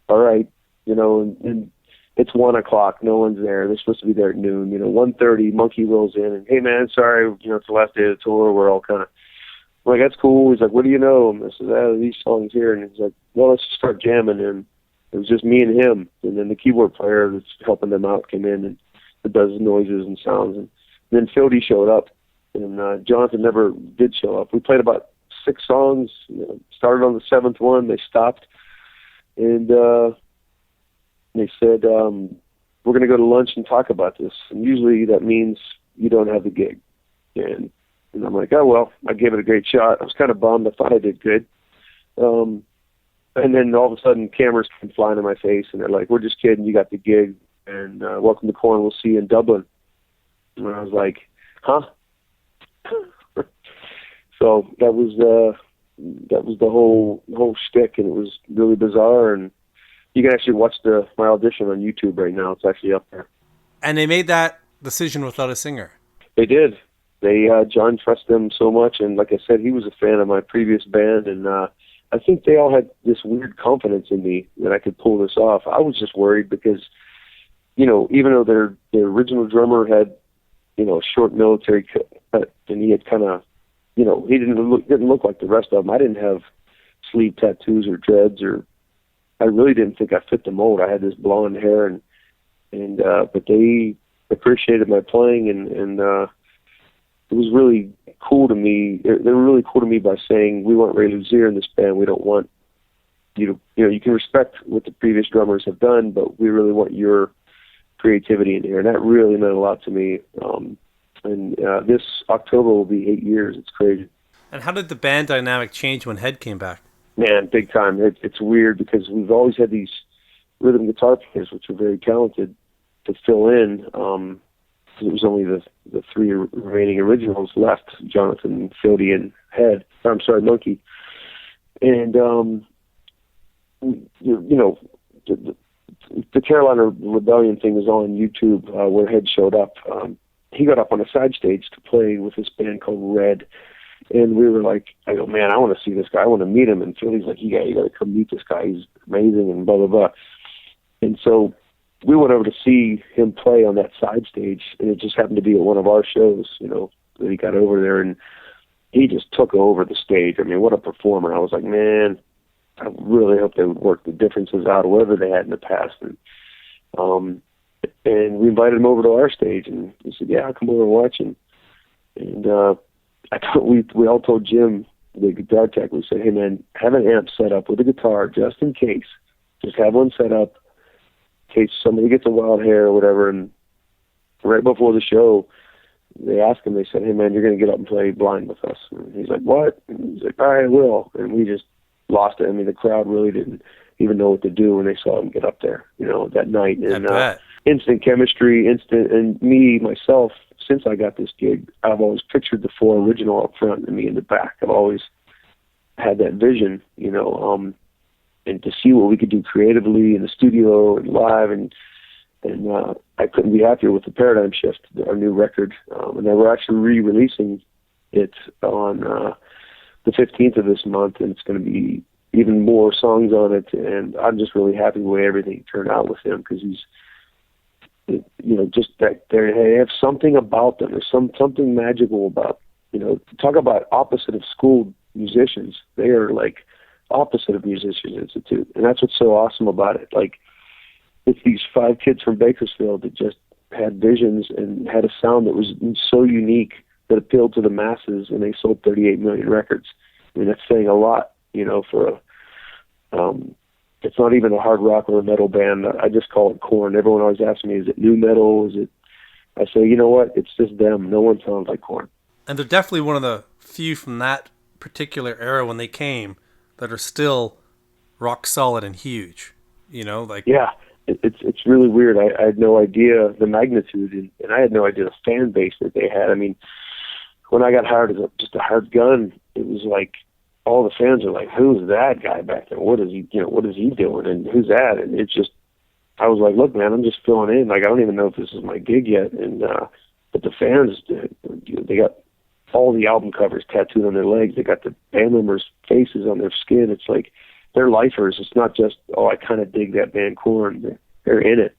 all right." And it's 1:00. No one's there. They're supposed to be there at noon. 1:30, Monkey rolls in, and, "Hey, man, sorry, it's the last day of the tour. We're all kind of," I'm like, "That's cool." He's like, "What do you know?" And I said, "These songs here." And he's like, "Well, let's just start jamming." And it was just me and him. And then the keyboard player that's helping them out came in and does noises and sounds. And then Phildy showed up. And Jonathan never did show up. We played about 6 songs. Started on the 7th one. They stopped. And they said, "We're going to go to lunch and talk about this." And usually that means you don't have the gig. And I'm like, "Oh, well, I gave it a great shot." I was kind of bummed. I thought I did good. And then all of a sudden cameras come flying in my face, and they're like, "We're just kidding. You got the gig. And welcome to KoRn. We'll see you in Dublin." And I was like, "Huh?" So that was the whole shtick, and it was really bizarre. And you can actually watch my audition on YouTube right now. It's actually up there. And they made that decision without a singer. They did. John trusted them so much, and like I said, he was a fan of my previous band, and I think they all had this weird confidence in me that I could pull this off. I was just worried because, even though their original drummer had, a short military cut, and he had kind of, he didn't look like the rest of them. I didn't have sleeve tattoos or dreads, or I really didn't think I fit the mold. I had this blonde hair, and but they appreciated my playing, and it was really cool to me. They were really cool to me by saying, "We want Ray Luzier in this band. We don't want you to, you can respect what the previous drummers have done, but we really want your creativity in here." And that really meant a lot to me. And this October will be 8 years. It's crazy. And how did the band dynamic change when Head came back? Man, big time. It's weird because we've always had these rhythm guitar players, which are very talented, to fill in. It was only the 3 remaining originals left: Jonathan, Phildy, and Monkey. And the Carolina Rebellion thing is on YouTube, where Head showed up. He got up on a side stage to play with this band called Red, and we were like, I go, "Man, I want to see this guy. I want to meet him." And Philly's like, you got to come meet this guy. He's amazing, and blah blah blah. And so we went over to see him play on that side stage, and it just happened to be at one of our shows, that he got over there, and he just took over the stage. I mean, what a performer. I was like, man, I really hope they would work the differences out, whatever they had in the past. And we invited him over to our stage, and he said, yeah, I'll come over and watch him. And we all told Jim, the guitar tech, we said, hey, man, have an amp set up with a guitar just in case. Just have one set up in case somebody gets a wild hair or whatever. And right before the show, they asked him, they said, hey, man, you're going to get up and play Blind with us. And he's like, what? And he's like, all right, I will. And we just lost it. I mean, the crowd really didn't even know what to do when they saw him get up there, that night. And instant chemistry, and me, myself, since I got this gig, I've always pictured the four original up front and me in the back. I've always had that vision, and to see what we could do creatively in the studio and live, and I couldn't be happier with the Paradigm Shift, our new record. And then we're actually re-releasing it on the 15th of this month, and it's going to be even more songs on it. And I'm just really happy the way everything turned out with him, because he's, just that they have something about them. There's something magical about, talk about opposite of school musicians. They are like opposite of Musicians Institute. And that's what's so awesome about it. Like, it's these 5 kids from Bakersfield that just had visions and had a sound that was so unique that appealed to the masses, and they sold 38 million records. I mean, that's saying a lot, for it's not even a hard rock or a metal band. I just call it KoRn. Everyone always asks me, is it new metal? I say, you know what? It's just them. No one sounds like KoRn. And they're definitely one of the few from that particular era when they came that are still rock solid and huge, Yeah, it's really weird. I had no idea the magnitude, and I had no idea the fan base that they had. I mean, when I got hired as just a hired gun, it was like, all the fans are like, who's that guy back there? What is he doing? And who's that? And it's just, I was like, look, man, I'm just filling in. Like, I don't even know if this is my gig yet. And, but the fans, they got all the album covers tattooed on their legs. They got the band members' faces on their skin. It's like, they're lifers. It's not just, oh, I kind of dig that band KoRn. They're in it.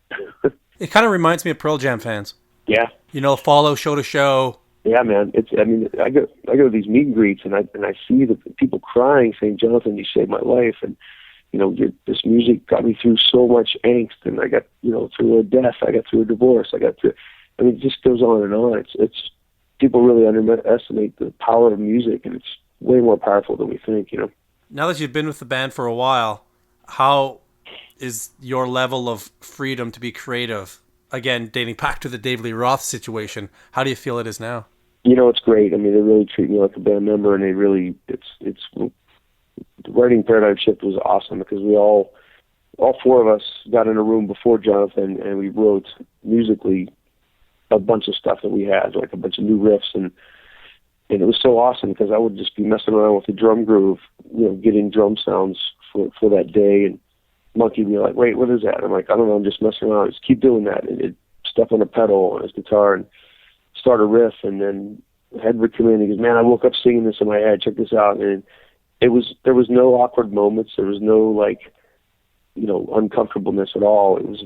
It kind of reminds me of Pearl Jam fans. Yeah. Follow show to show. Yeah, man. I go to these meet and greets, and I see the people crying, saying, Jonathan, you saved my life. And, this music got me through so much angst, and I got, through a death, I got through a divorce, it just goes on and on. It's people really underestimate the power of music, and it's way more powerful than we think, Now that you've been with the band for a while, how is your level of freedom to be creative? Again, dating back to the David Lee Roth situation, how do you feel it is now? It's great. I mean, they really treat me like a band member, and they really, it's writing Paradigm Shift was awesome, because we all 4 of us got in a room before Jonathan, and we wrote musically a bunch of stuff that we had, like a bunch of new riffs, and it was so awesome, because I would just be messing around with the drum groove, getting drum sounds for that day, and Monkey would be like, wait, what is that? I'm like, I don't know, I'm just messing around. Just keep doing that. And it'd step on a pedal on his guitar and start a riff, and then Ed would come in and he goes, man, I woke up singing this in my head. Check this out. And there was no awkward moments. There was no uncomfortableness at all. It was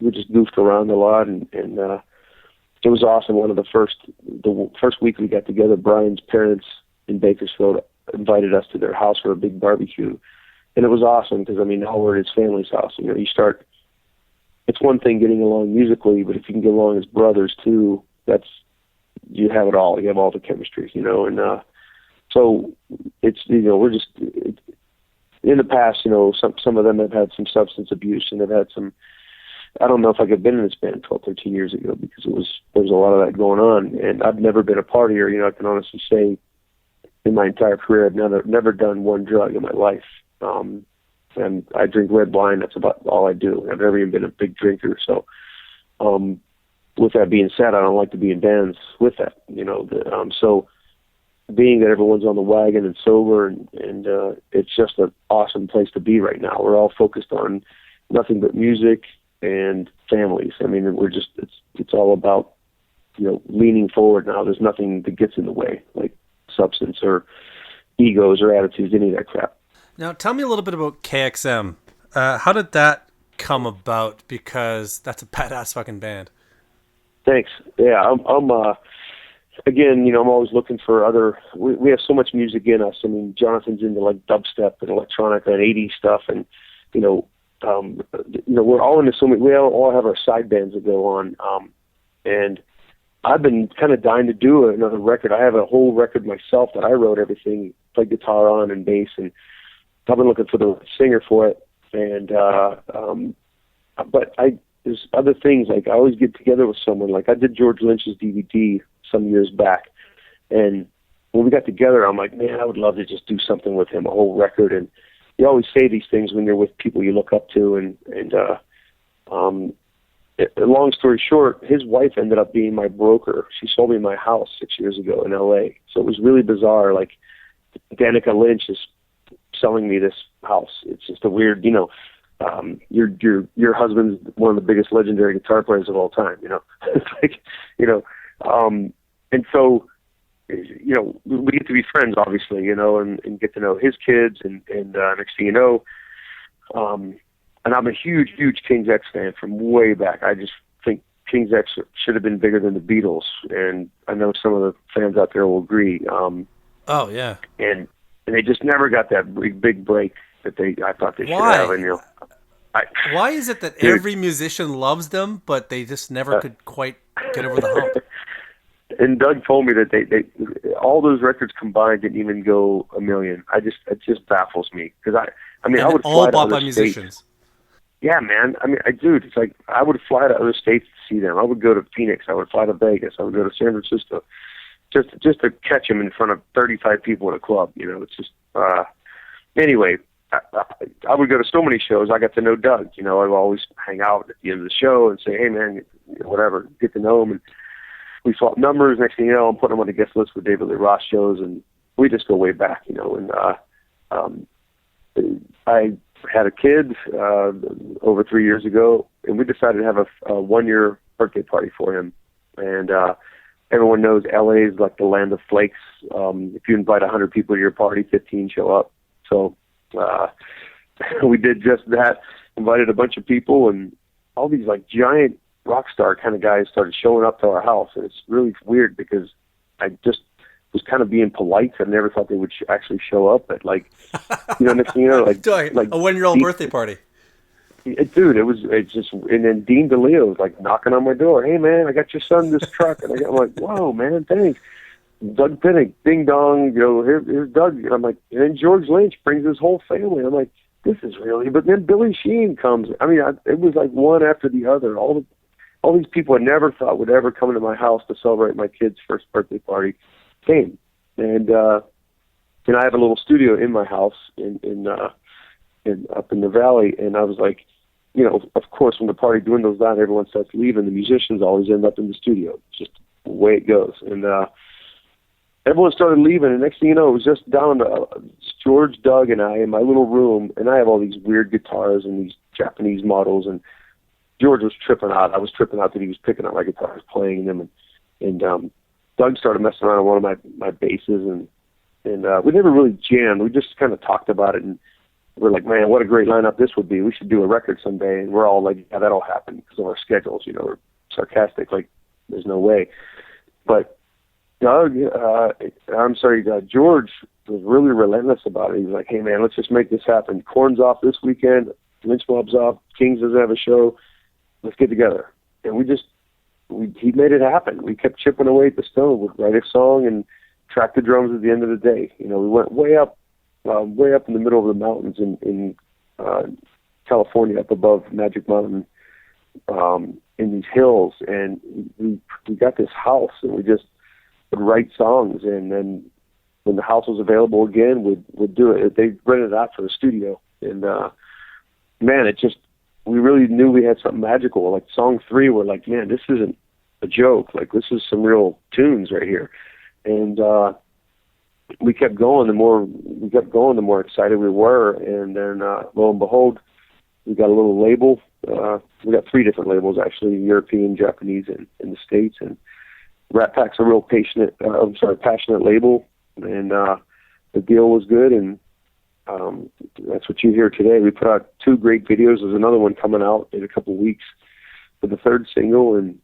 we just goofed around a lot, and it was awesome. The first week we got together, Brian's parents in Bakersfield invited us to their house for a big barbecue. And it was awesome, because, now we're at his family's house. It's one thing getting along musically, but if you can get along as brothers too, you have it all. You have all the chemistry, and so it's, we're just, in the past, some of them have had some substance abuse, and they've had some, I don't know if I could have been in this band 12, 13 years ago, because there was a lot of that going on, and I've never been a partier. I can honestly say in my entire career, I've never done one drug in my life. And I drink red wine. That's about all I do. I've never even been a big drinker. So, with that being said, I don't like to be in bands with that, so being that everyone's on the wagon and sober, and it's just an awesome place to be right now. We're all focused on nothing but music and families. It's all about, leaning forward now. There's nothing that gets in the way, like substance or egos or attitudes, any of that crap. Now, tell me a little bit about KXM. How did that come about? Because that's a badass fucking band. Thanks. Yeah, I'm again, I'm always looking for other. We have so much music in us. I mean, Jonathan's into like dubstep and electronic and 80s stuff, and we're all into so many. We all have our side bands that go on, and I've been kind of dying to do another record. I have a whole record myself that I wrote everything, played guitar on and bass, and I've been looking for the singer for it. And but there's other things, like I always get together with someone. Like I did George Lynch's DVD some years back, and when we got together, I'm like, man, I would love to just do something with him, a whole record. And you always say these things when you're with people you look up to, and long story short, his wife ended up being my broker. She sold me my house 6 years ago in L.A. So it was really bizarre. Like Danica Lynch is selling me this house. It's just a weird, your husband's one of the biggest legendary guitar players of all time. It's like, and so, we get to be friends, obviously, and get to know his kids, and next thing you know, and I'm a huge, huge King's X fan from way back. I just think King's X should have been bigger than the Beatles, and I know some of the fans out there will agree. Oh yeah, and they just never got that big break that I thought they should have. And why is it that every musician loves them, but they just never could quite get over the hump? And Doug told me that they all those records combined didn't even go a million. It just baffles me, because I would all fly to bought other by musicians. States. Yeah, man. Dude, it's like I would fly to other states to see them. I would go to Phoenix. I would fly to Vegas. I would go to San Francisco, just to catch them in front of 35 people in a club. It's just anyway. I would go to so many shows. I got to know Doug. I would always hang out at the end of the show and say, "Hey, man, whatever." Get to know him, and we swap numbers. Next thing you know, I'm putting him on the guest list for David Lee Roth shows, and we just go way back. And I had a kid over 3 years ago, and we decided to have a 1-year birthday party for him. And everyone knows LA is like the land of flakes. If you invite 100 people to your party, 15 show up. So we did just that, invited a bunch of people, and all these like giant rock star kind of guys started showing up to our house. And it's really weird, because I just was kind of being polite. I never thought they would actually show up at like, next thing you know, like a 1-year-old birthday party. Dude, it's just, and then Dean DeLeo was like knocking on my door. "Hey man, I got your son this truck." And I'm like, "Whoa, man, thanks." Doug Pinnick, ding dong, here's Doug. And I'm like, and then George Lynch brings his whole family. I'm like, this is really, but then Billy Sheehan comes. It was like one after the other. All these people I never thought would ever come into my house to celebrate my kid's first birthday party came. And I have a little studio in my house in up in the valley. And I was like, of course, when the party dwindles down, everyone starts leaving. The musicians always end up in the studio. It's just the way it goes. And everyone started leaving, and next thing you know, it was just down to George, Doug, and I in my little room, and I have all these weird guitars and these Japanese models, and George was tripping out. I was tripping out that he was picking up my guitars, playing them, and Doug started messing around on one of my basses, and we never really jammed. We just kind of talked about it, and we're like, man, what a great lineup this would be. We should do a record someday. And we're all like, yeah, that'll happen because of our schedules. We're sarcastic, like there's no way. But Doug, George was really relentless about it. He was like, hey, man, let's just make this happen. KoRn's off this weekend. Lynch Mob's off. Kings doesn't have a show. Let's get together. And he made it happen. We kept chipping away at the stone. We'd write a song and track the drums at the end of the day. We went way up in the middle of the mountains in California, up above Magic Mountain, in these hills. And we got this house, and we just would write songs, and then when the house was available again, we'd do it. They rented it out for the studio, and man, we really knew we had something magical. Like song 3, we're like, man, this isn't a joke. Like this is some real tunes right here, and we kept going. The more excited we were, and then lo and behold, we got a little label. We got 3 different labels actually: European, Japanese, and in the States, and Rat Pack's a real passionate label, and the deal was good, and that's what you hear today. We put out 2 great videos. There's another one coming out in a couple of weeks for the 3rd single, and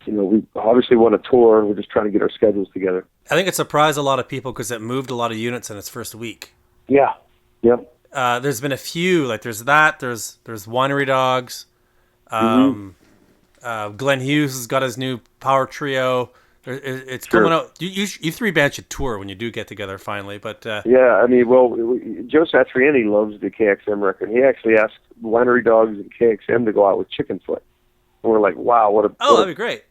we obviously want to tour. We're just trying to get our schedules together. I think it surprised a lot of people because it moved a lot of units in its first week. Yeah. Yep. There's been a few, like there's Winery Dogs. Glenn Hughes has got his new power trio. It's coming out. You 3 bands should tour when you do get together finally. But yeah, I mean, well, Joe Satriani loves the KXM record. He actually asked Winery Dogs and KXM to go out with Chicken Foot, and we're like, wow, what a that'd be great.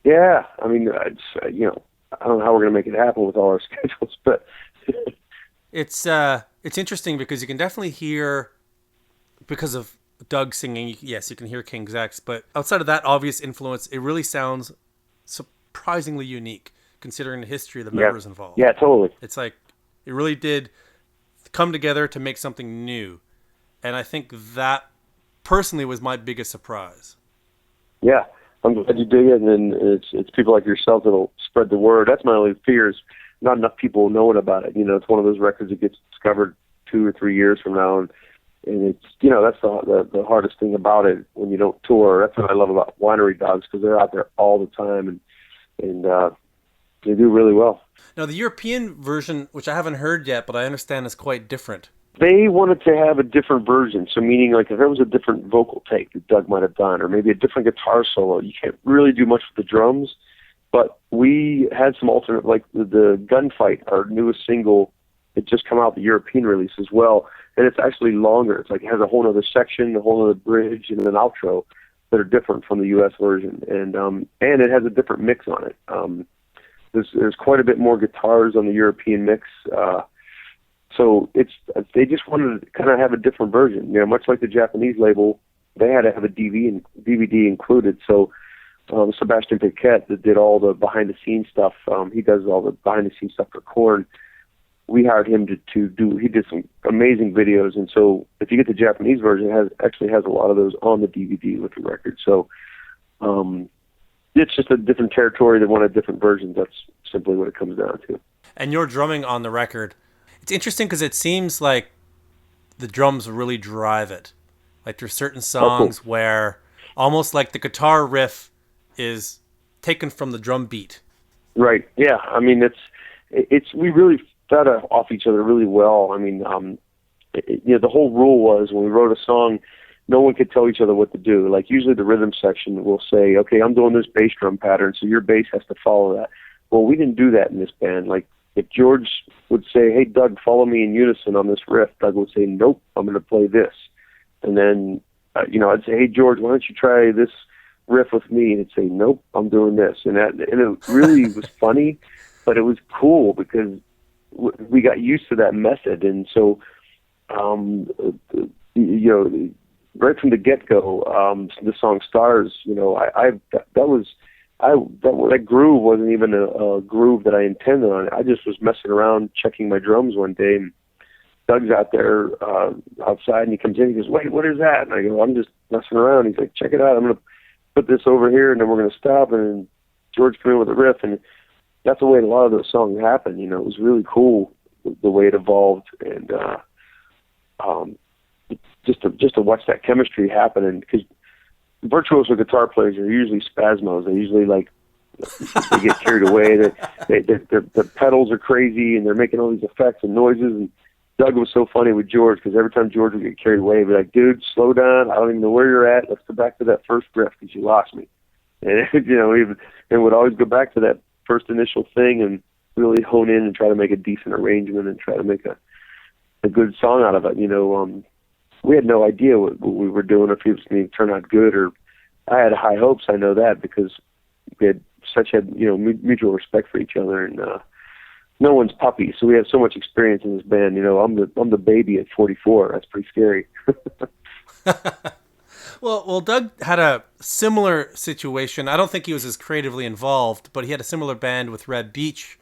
Yeah, I mean, I don't know how we're gonna make it happen with all our schedules, but it's interesting because you can definitely hear, because of Doug singing. Yes, you can hear King's X, but outside of that obvious influence, it really sounds surprisingly unique considering the history of the members involved. Yeah, totally. It's like it really did come together to make something new, and I think that personally was my biggest surprise. Yeah, I'm glad you dig it, and it's people like yourself that'll spread the word. That's my only fear, is not enough people knowing about it. It's one of those records that gets discovered 2 or 3 years from now, and it's that's the hardest thing about it when you don't tour. That's what I love about Winery Dogs, because they're out there all the time, and they do really well. Now, the European version, which I haven't heard yet, but I understand is quite different. They wanted to have a different version, so meaning like if there was a different vocal take that Doug might have done, or maybe a different guitar solo. You can't really do much with the drums, but we had some alternate, like the Gunfight, our newest single. It just come out, the European release as well, and it's actually longer. It's like it has a whole other section, a whole other bridge, and an outro that are different from the U.S. version, and it has a different mix on it. There's quite a bit more guitars on the European mix, so they just wanted to kind of have a different version. Much like the Japanese label, they had to have a DVD included. So Sebastian Piquet, that did all the behind the scenes stuff, he does all the behind the scenes stuff for KoRn. We hired him to do. He did some amazing videos, and so if you get the Japanese version, it actually has a lot of those on the DVD with the record. So it's just a different territory. They wanted different versions. That's simply what it comes down to. And your drumming on the record, it's interesting because it seems like the drums really drive it. Like there's certain songs where almost like the guitar riff is taken from the drum beat. Right. Yeah. I mean, it's we really fed off each other really well. I mean, the whole rule was when we wrote a song, no one could tell each other what to do. Like usually the rhythm section will say, okay, I'm doing this bass drum pattern, so your bass has to follow that. Well, we didn't do that in this band. Like if George would say, hey, Doug, follow me in unison on this riff, Doug would say, nope, I'm going to play this. And then, I'd say, hey, George, why don't you try this riff with me? And he'd say, nope, I'm doing this. And it really was funny, but it was cool because we got used to that method. And so, right from the get-go, the song Stars, that groove wasn't even a groove that I intended on. I just was messing around checking my drums one day, and Doug's out there outside, and he comes in, he goes, wait, what is that? And I go, I'm just messing around. He's like, check it out. I'm going to put this over here, and then we're going to stop, and George came in with a riff, and that's the way a lot of those songs happen. It was really cool the way it evolved, and just to watch that chemistry happen. And because virtuoso guitar players are usually spasmos. They usually they get carried away. Their pedals are crazy, and they're making all these effects and noises. And Doug was so funny with George because every time George would get carried away, he'd be like, dude, slow down. I don't even know where you're at. Let's go back to that first riff because you lost me. And, he would always go back to that first initial thing and really hone in and try to make a decent arrangement and try to make a good song out of it. We had no idea what we were doing, if it was going to turn out good, or I had high hopes. I know that because we had mutual respect for each other, and no one's puppy, so we have so much experience in this band. I'm the baby at 44. That's pretty scary. Well, Doug had a similar situation. I don't think he was as creatively involved, but he had a similar band with Red Beach.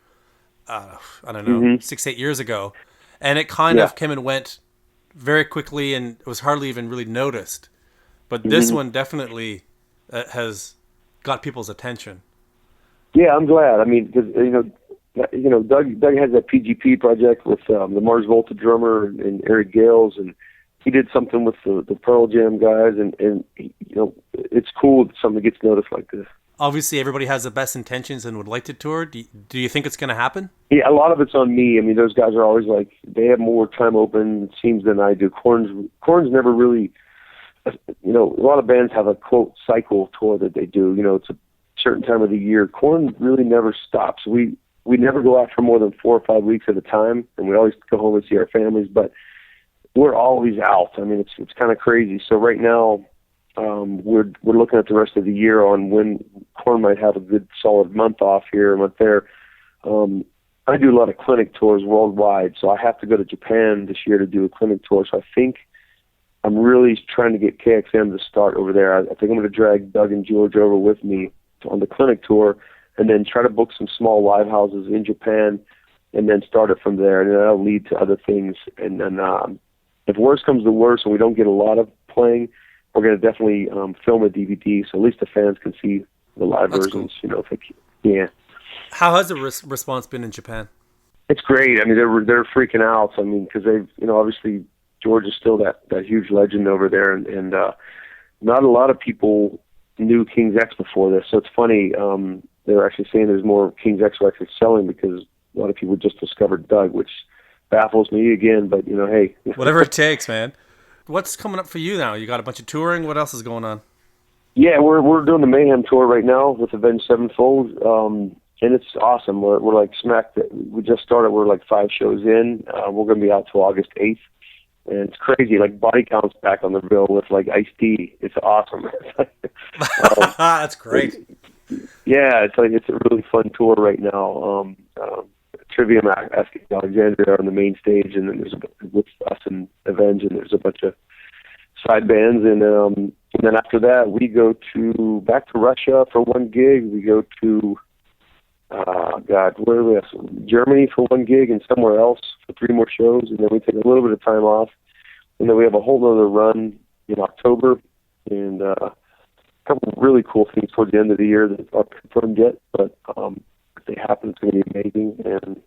I don't know, 6-8 years ago, and it kind of came and went very quickly, and it was hardly even really noticed. But this one definitely has got people's attention. Yeah, I'm glad. I mean, because Doug has that PGP project with the Mars Volta drummer and Eric Gales, and he did something with the Pearl Jam guys, and it's cool that something gets noticed like this. Obviously, everybody has the best intentions and would like to tour. Do you think it's going to happen? Yeah, a lot of it's on me. I mean, those guys are always like, they have more time open, it seems, than I do. KoRn's never really, a lot of bands have a, quote, cycle tour that they do. It's a certain time of the year. KoRn really never stops. We never go out for more than 4 or 5 weeks at a time, and we always go home and see our families, but we're always out. I mean, it's kind of crazy. So right now, we're looking at the rest of the year on when KoRn might have a good solid month off here, a month there. I do a lot of clinic tours worldwide, so I have to go to Japan this year to do a clinic tour. So I think I'm really trying to get KXM to start over there. I think I'm going to drag Doug and George over with me on the clinic tour, and then try to book some small live houses in Japan, and then start it from there. And then that'll lead to other things. And then if worse comes to worse and we don't get a lot of playing, we're going to definitely film a DVD, so at least the fans can see the live versions. Cool. Yeah. How has the response been in Japan? It's great. I mean, they're freaking out. I mean, because they've, obviously George is still that huge legend over there, and not a lot of people knew King's X before this. So it's funny. They're actually saying there's more King's X records selling because a lot of people just discovered Doug, which baffles me again. But hey, whatever it takes, man. What's coming up for you now? You got a bunch of touring. What else is going on? Yeah, we're doing the Mayhem tour right now with Avenged Sevenfold, and it's awesome. We're like smacked. We just started. We're like 5 shows in. We're going to be out till August 8th, and it's crazy. Like Body Count's back on the bill with like Ice-T. It's awesome. That's great. Yeah, it's a really fun tour right now. Trivium asking Alexandria on the main stage, and then there's with us and Avenge, and there's a bunch of side bands, and then after that we go back to Russia for 1 gig. We go to where are we at? Germany for 1 gig, and somewhere else for 3 more shows, and then we take a little bit of time off, and then we have a whole other run in October, and a couple of really cool things towards the end of the year that aren't confirmed yet, but if they happen, it's going to be amazing. And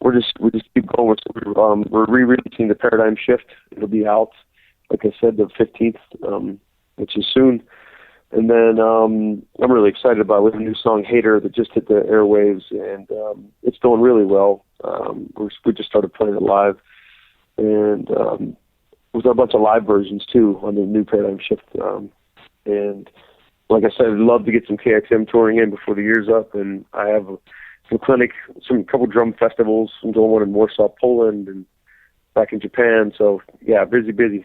we just keep going. We're re-releasing the Paradigm Shift. It'll be out, like I said, the 15th, which is soon. And then I'm really excited about it. We have a new song, Hater, that just hit the airwaves, and it's doing really well. We just started playing it live, and with a bunch of live versions too on the new Paradigm Shift. And like I said, I'd love to get some KXM touring in before the year's up, and I have some couple drum festivals. I'm doing one in Warsaw, Poland, and back in Japan. So yeah, busy.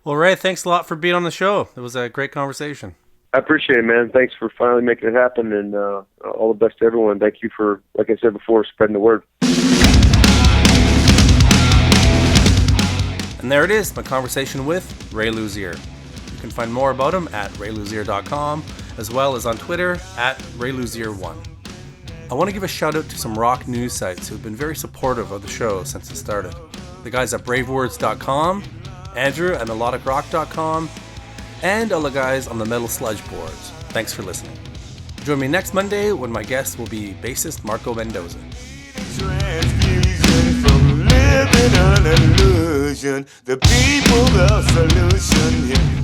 Well, Ray, thanks a lot for being on the show. It was a great conversation. I appreciate it, man. Thanks for finally making it happen, and all the best to everyone. Thank you for, like I said before, spreading the word. And there it is, my conversation with Ray Luzier. You can find more about him at rayluzier.com, as well as on Twitter at rayluzier1. I want to give a shout out to some rock news sites who have been very supportive of the show since it started. The guys at bravewords.com, Andrew at melodicrock.com, and all the guys on the Metal Sludge boards. Thanks for listening. Join me next Monday when my guest will be bassist Marco Mendoza. Transfusion from living an illusion. The people, the solution.